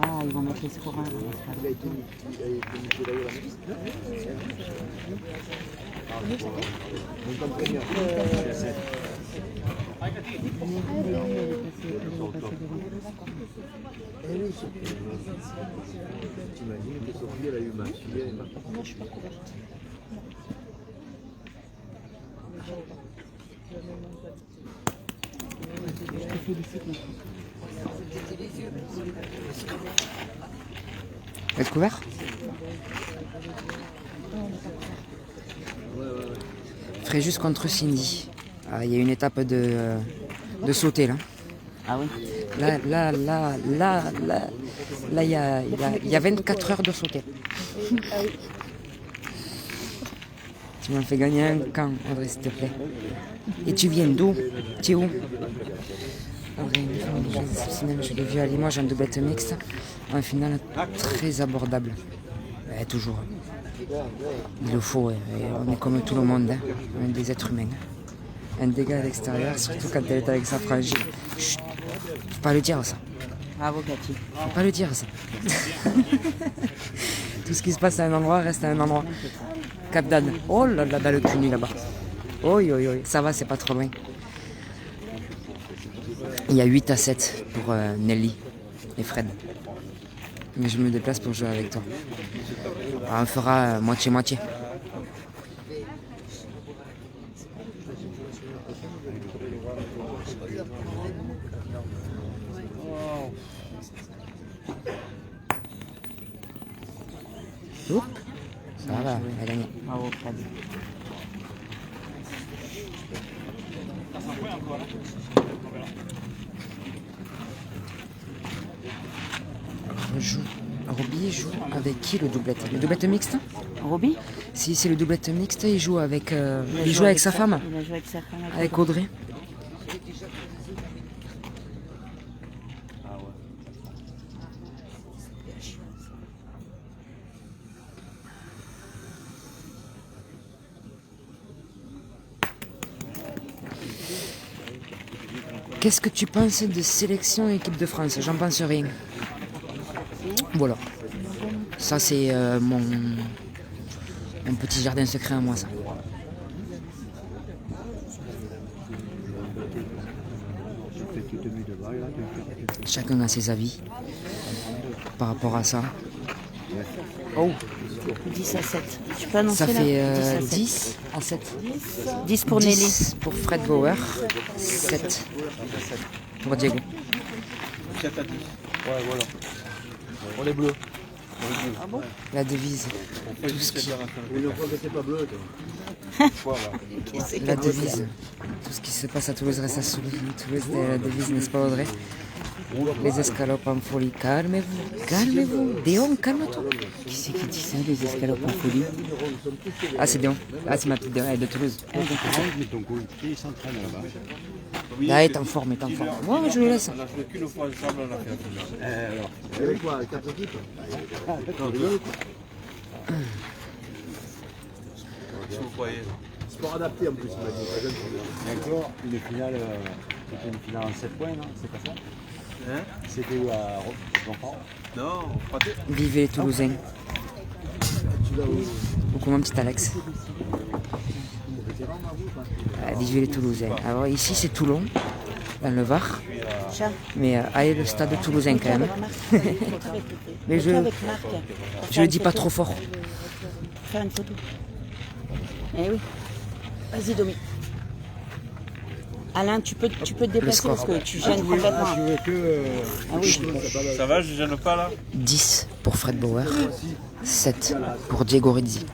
Ah, ils vont mettre che scorrevano. T'imagines que Sophie, elle a eu ma fille, elle est partie. Moi, je suis pas couverte. Je te félicite, mon fils. Vous êtes couvert? Ferait juste contre Cindy. Ah, il y a une étape de sauter là. Ah oui? Là, il y a 24 heures de sauter. Tu m'as fait gagner un camp, Audrey, s'il te plaît. Et tu viens d'où? Tu es où? Audrey, une femme de chose exceptionnelle. Je l'ai vu à Limoges en doublette mixte. En finale, très abordable. Toujours. Il le faut. On est comme tout le monde. Hein. On est des êtres humains. Un dégât à l'extérieur, surtout quand elle est avec sa frangine. Chut. Faut pas le dire ça. Bravo, Cathy. Faut pas le dire ça. Tout ce qui se passe à un endroit reste à un endroit. Cap d'Anne. Oh là là, dans le cunu là-bas. Oi, oi, oi. Ça va, c'est pas trop loin. Il y a 8 à 7 pour Nelly et Fred. Mais je me déplace pour jouer avec toi. Alors, on fera moitié-moitié. Oups. Ça va, elle a gagné. Bravo, Fred. Roby joue avec qui le doublette? Le doublette mixte? Roby? Si c'est le doublette mixte, il joue avec, il joue avec sa femme. Il a joué avec sa femme. Avec Audrey. Qu'est-ce que tu penses de sélection équipe de France? J'en pense rien. Voilà. Ça c'est mon petit jardin secret à moi, ça. Chacun a ses avis par rapport à ça. Oh, 10 à 7. Tu peux annoncer Ça là? fait 10 à 7. 10 à 7. 10 pour Nelly. 10 pour Fred Bauer, 7 pour Diego. 7 à 10. Ouais, voilà. On est bleus. La devise. Tout ce qui... Une fois que c'est pas bleu, toi. La devise. Tout ce qui se passe à Toulouse reste à Toulouse, la devise, n'est-ce pas, Audrey? Les escalopes en folie. Calmez-vous, calmez-vous. Déon, calme-toi. Qui c'est qui dit ça, les escalopes en folie? Ah, c'est Déon. Ah, c'est ma petite Déon, elle est de Toulouse. Ton coéquipier, il s'entraîne là-bas. Là, elle est en forme, elle est en forme. Ouais, je le laisse. On a fait qu'une fois ensemble, on a fait la finale. Alors, avec quoi? 4 équipes? Si vous croyez. Sport adapté en plus, il m'a dit. Et encore, une finale, c'était une finale en 7 points, non? C'est pas ça? Hein? C'était où à Rompant? Non, pâté. Vivez les Toulousains. Beaucoup mon petit Alex. Vivez les Toulousains. Alors ici c'est Toulon, dans le Var. Mais allez le stade toulousain quand même. Mais je le dis pas trop fort. Faire une photo. Eh oui. Vas-y, Domi. Alain, tu peux te déplacer score. parce que tu gênes complètement. Je veux que... Ah oui. Ça va, je gêne pas là? 10 pour Fred Bauer, 7 pour Diego Rizzi.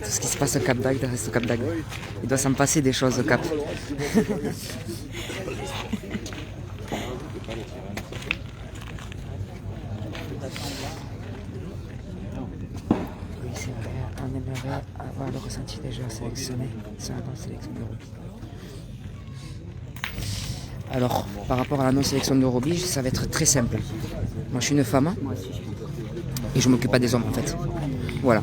Tout ce qui se passe au Cap d'Agde reste au Cap d'Agde. Il doit s'en passer des choses au Cap. Oui, c'est vrai, on aimerait avoir le ressenti des joueurs sélectionnés sur la non-sélection de rugby. Alors, par rapport à la non-sélection de rugby, ça va être très simple. Moi, je suis une femme et je m'occupe pas des hommes en fait. Voilà.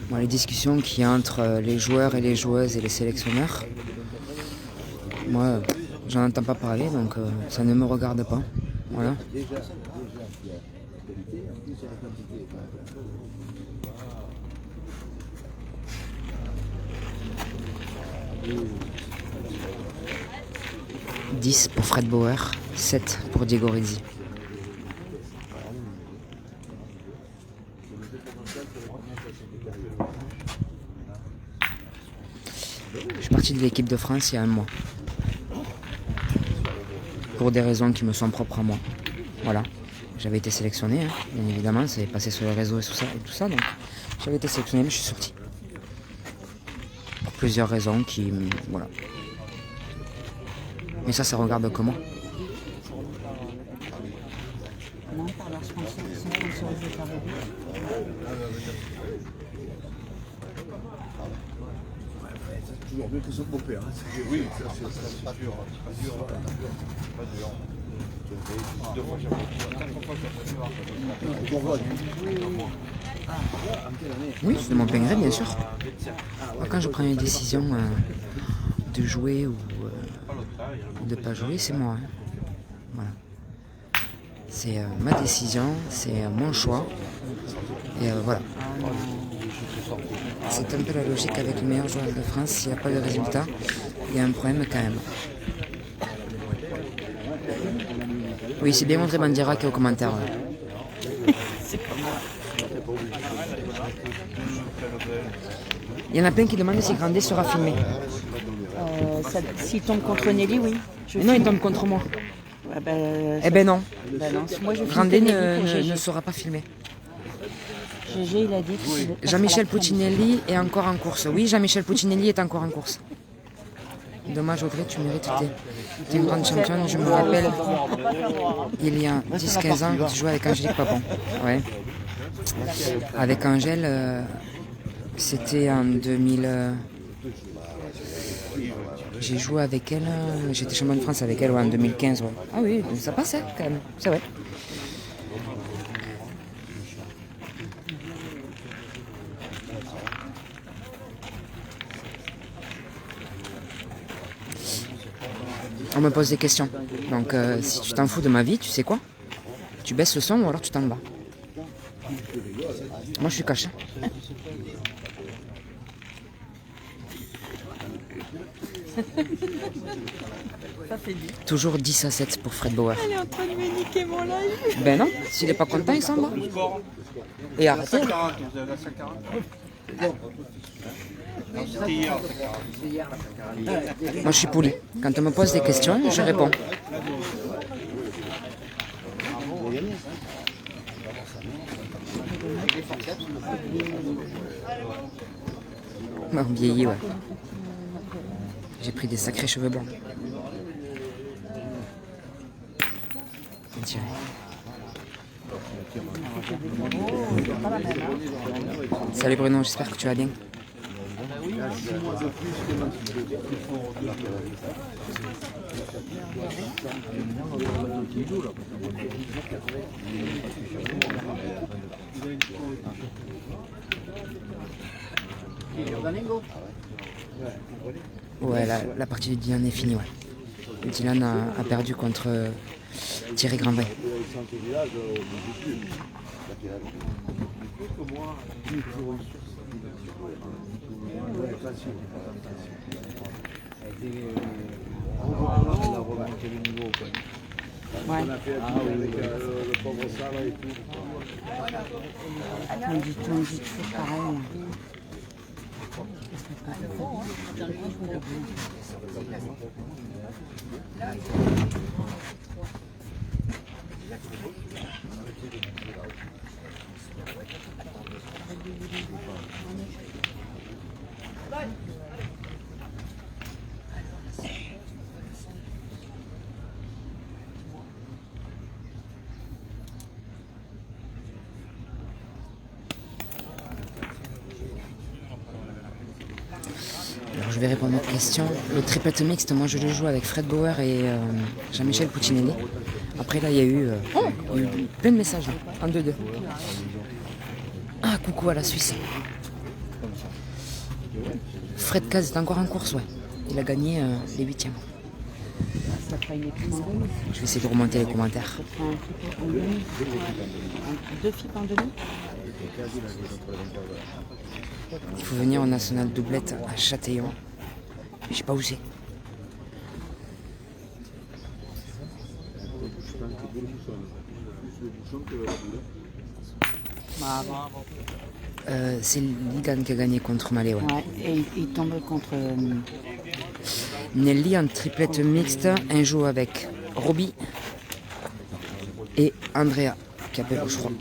Bon, les discussions qu'il y a entre les joueurs et les joueuses et les sélectionneurs, moi, j'en entends pas parler, donc ça ne me regarde pas. Voilà. « 10 pour Fred Bauer, 7 pour Diego Rizzi. » Je suis parti de l'équipe de France il y a un mois. Pour des raisons qui me sont propres à moi. Voilà. J'avais été sélectionné, hein, bien évidemment, c'est passé sur les réseaux et tout ça, donc j'avais été sélectionné, mais je suis sorti. Pour plusieurs raisons qui... Voilà. Mais ça regarde comment? Non, par leurs sponsors, ils sont sponsorisés par eux. Toujours mieux que son beau-père. Oui, c'est pas dur. Pas dur. Deux fois Oui, c'est de mon plein gré, bien sûr. Moi, quand je prends une décision de jouer ou de ne pas jouer, c'est moi. Hein. Voilà. C'est ma décision, c'est mon choix. Et voilà. C'est un peu la logique avec le meilleur joueur de France. S'il n'y a pas de résultat, il y a un problème quand même. Oui, c'est bien montré Bandira qui est au commentaire. C'est pas moi. Il y en a plein qui demandent si Grandet sera filmé. S'il tombe contre Nelly, oui. Mais non, il tombe contre moi. Ah ben, Eh ben non. Ben non, moi je Grandet Nelly pour GG. ne sera pas filmé. GG, il a dit qu'il passera Jean-Michel la crème. Puccinelli est encore en course. Oui, Jean-Michel Puccinelli est encore en course. Dommage Audrey, tu mérites t'es une grande championne. Je me rappelle, il y a 10-15 ans, tu jouais avec Angélique Papon. Ouais. Avec Angèle, c'était en 2000... J'ai joué avec elle, j'étais championne de France avec elle en 2015. Ouais. Ah oui, ça passait quand même, c'est vrai. On me pose des questions. Donc si tu t'en fous de ma vie, tu sais quoi? Tu baisses le son ou alors tu t'en vas. Moi je suis caché. Toujours 10-7 pour Fred Bauer. Elle est en train de me niquer mon live. Ben non, s'il n'est pas content, il s'en va. Et arrêtez. Moi je suis poli. Quand on me pose des questions, je réponds. On vieillit, ouais. J'ai pris des sacrés cheveux blancs. On dirait. Salut Bruno, j'espère que tu vas bien. Ouais, la partie de Dylan est finie, ouais. Dylan a perdu contre Thierry Grandvin. Ouais. Le pauvre Sala et tout. On dit toujours pareil. Alors je vais répondre à votre question. Le triplette mixte, moi je le joue avec Fred Bauer et Jean-Michel Puccinelli. Après là il y a eu plein de messages là, en 2-2. Ah coucou à la Suisse. Fred Kaz est encore en course, ouais. Il a gagné les 8e. Ça fera une équipe en demi. Je vais essayer de remonter les commentaires. Ça fera un équipe en demi. Deux filles en demi. Il faut venir au National Doublette à Châtillon. Je sais pas où c'est. C'est Ligan qui a gagné contre Malé, ouais. Ouais, et il tombe contre. Nelly en triplette mixte, un joue avec Roby et Andrea Capello, je crois.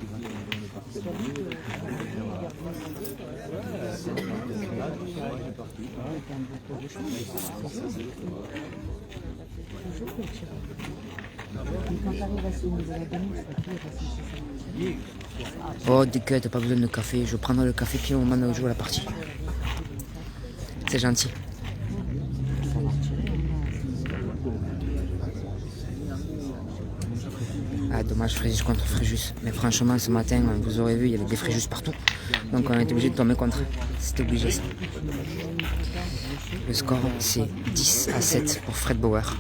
Oh, dégueu, t'as pas besoin de café. Je prendrai le café puis au moment où je joue à la partie. C'est gentil. Ah, dommage, Fréjus contre Fréjus. Mais franchement, ce matin, vous aurez vu, il y avait des Fréjus partout. Donc on était obligé de tomber contre. C'était obligé, ça. Le score, c'est 10-7 pour Fred Bauer.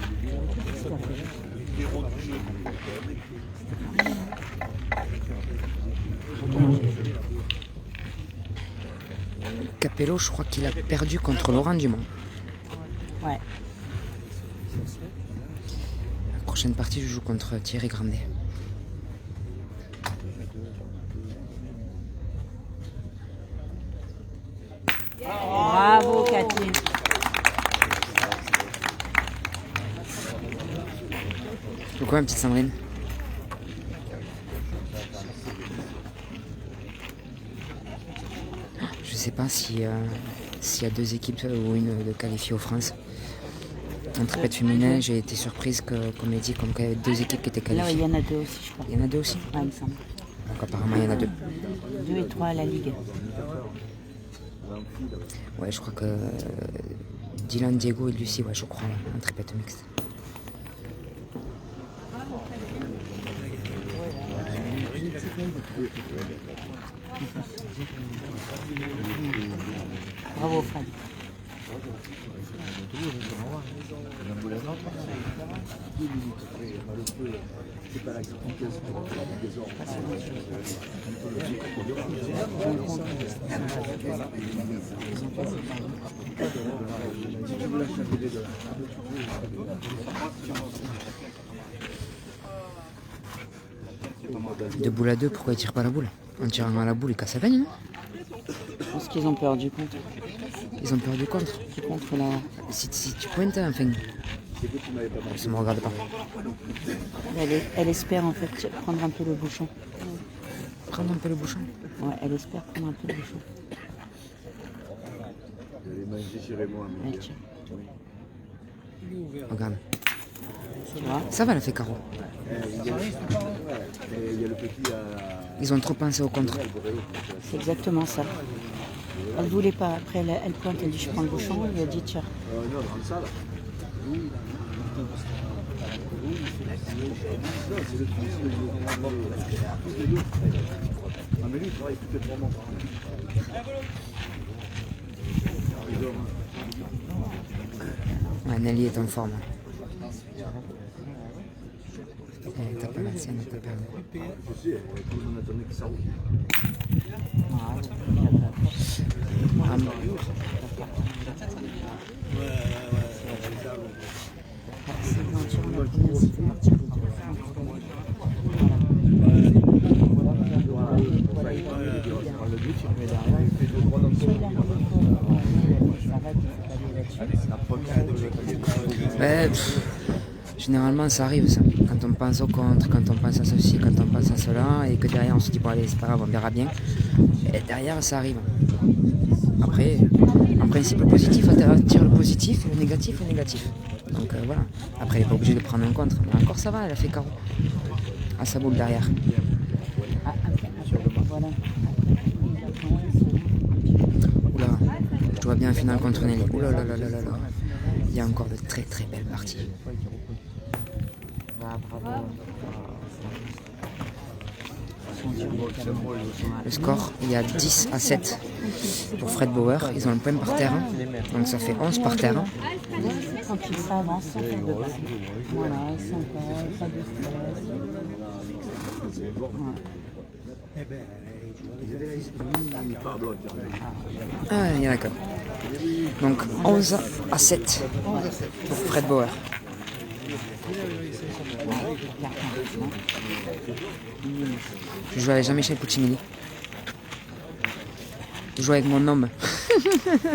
Capello, je crois qu'il a perdu contre Laurent Dumont. Ouais. La prochaine partie, je joue contre Thierry Grandet. Bravo, Cathy. Pourquoi, ma petite Sandrine? Je sais pas s'il y a deux équipes ou une de qualifiées aux France. En tripette féminin, j'ai été surprise qu'on m'ait dit comme qu'il y avait deux équipes qui étaient Là, qualifiées. il y en a deux aussi, je crois. Il y en a deux aussi. Ouais, il me semble. Donc apparemment, il y en a deux. 2 et 3 à la Ligue. Ouais, je crois que Dylan, Diego et Lucie, ouais, je crois, en tripette mixte. Bravo, Fred. De boule à deux, pourquoi ils tirent pas la boule? En tirant à la boule, ils cassent la gagne, non? Je pense qu'ils ont perdu contre. Ils ont perdu contre. Contre la. Si tu pointes, enfin. Ça me regarde pas. Elle espère en fait prendre un peu le bouchon. Prendre un peu le bouchon. Ouais, elle espère prendre un peu le bouchon. Elle tire. Regarde. Tu vois? Ça va, elle a fait carreau. Ils ont trop pensé au contre. C'est exactement ça. Elle voulait pas. Après, elle pointe, elle dit je prends le bouchon. Elle lui a dit tiens. Ouais, Nelly est en forme. T'as pas la sienne, t'as perdu. Généralement ça arrive ça, quand on pense au contre, quand on pense à ceci, quand on pense à cela, et que derrière on se dit bon allez c'est pas grave, on verra bien, et derrière ça arrive. Après, en principe le positif attire le positif et le négatif le négatif. Donc voilà, après elle n'est pas obligée de prendre un contre, mais encore ça va, elle a fait carreau à sa boule derrière. Voilà. Oula, je vois bien un final contre Nelly. Oula là là là là là. Il y a encore de très très belles parties. Bravo. Le score, il y a 10 à 7 pour Fred Bauer. Ils ont un point par terre. Donc ça fait 11 par terre. Tranquille, ça avance sans faire de bruit. Voilà, sympa, pas de stress. Ah, il y a d'accord. Donc 11 à 7 pour Fred Bauer. Je joue avec Jean-Michel Puccinelli. Je joue avec mon homme.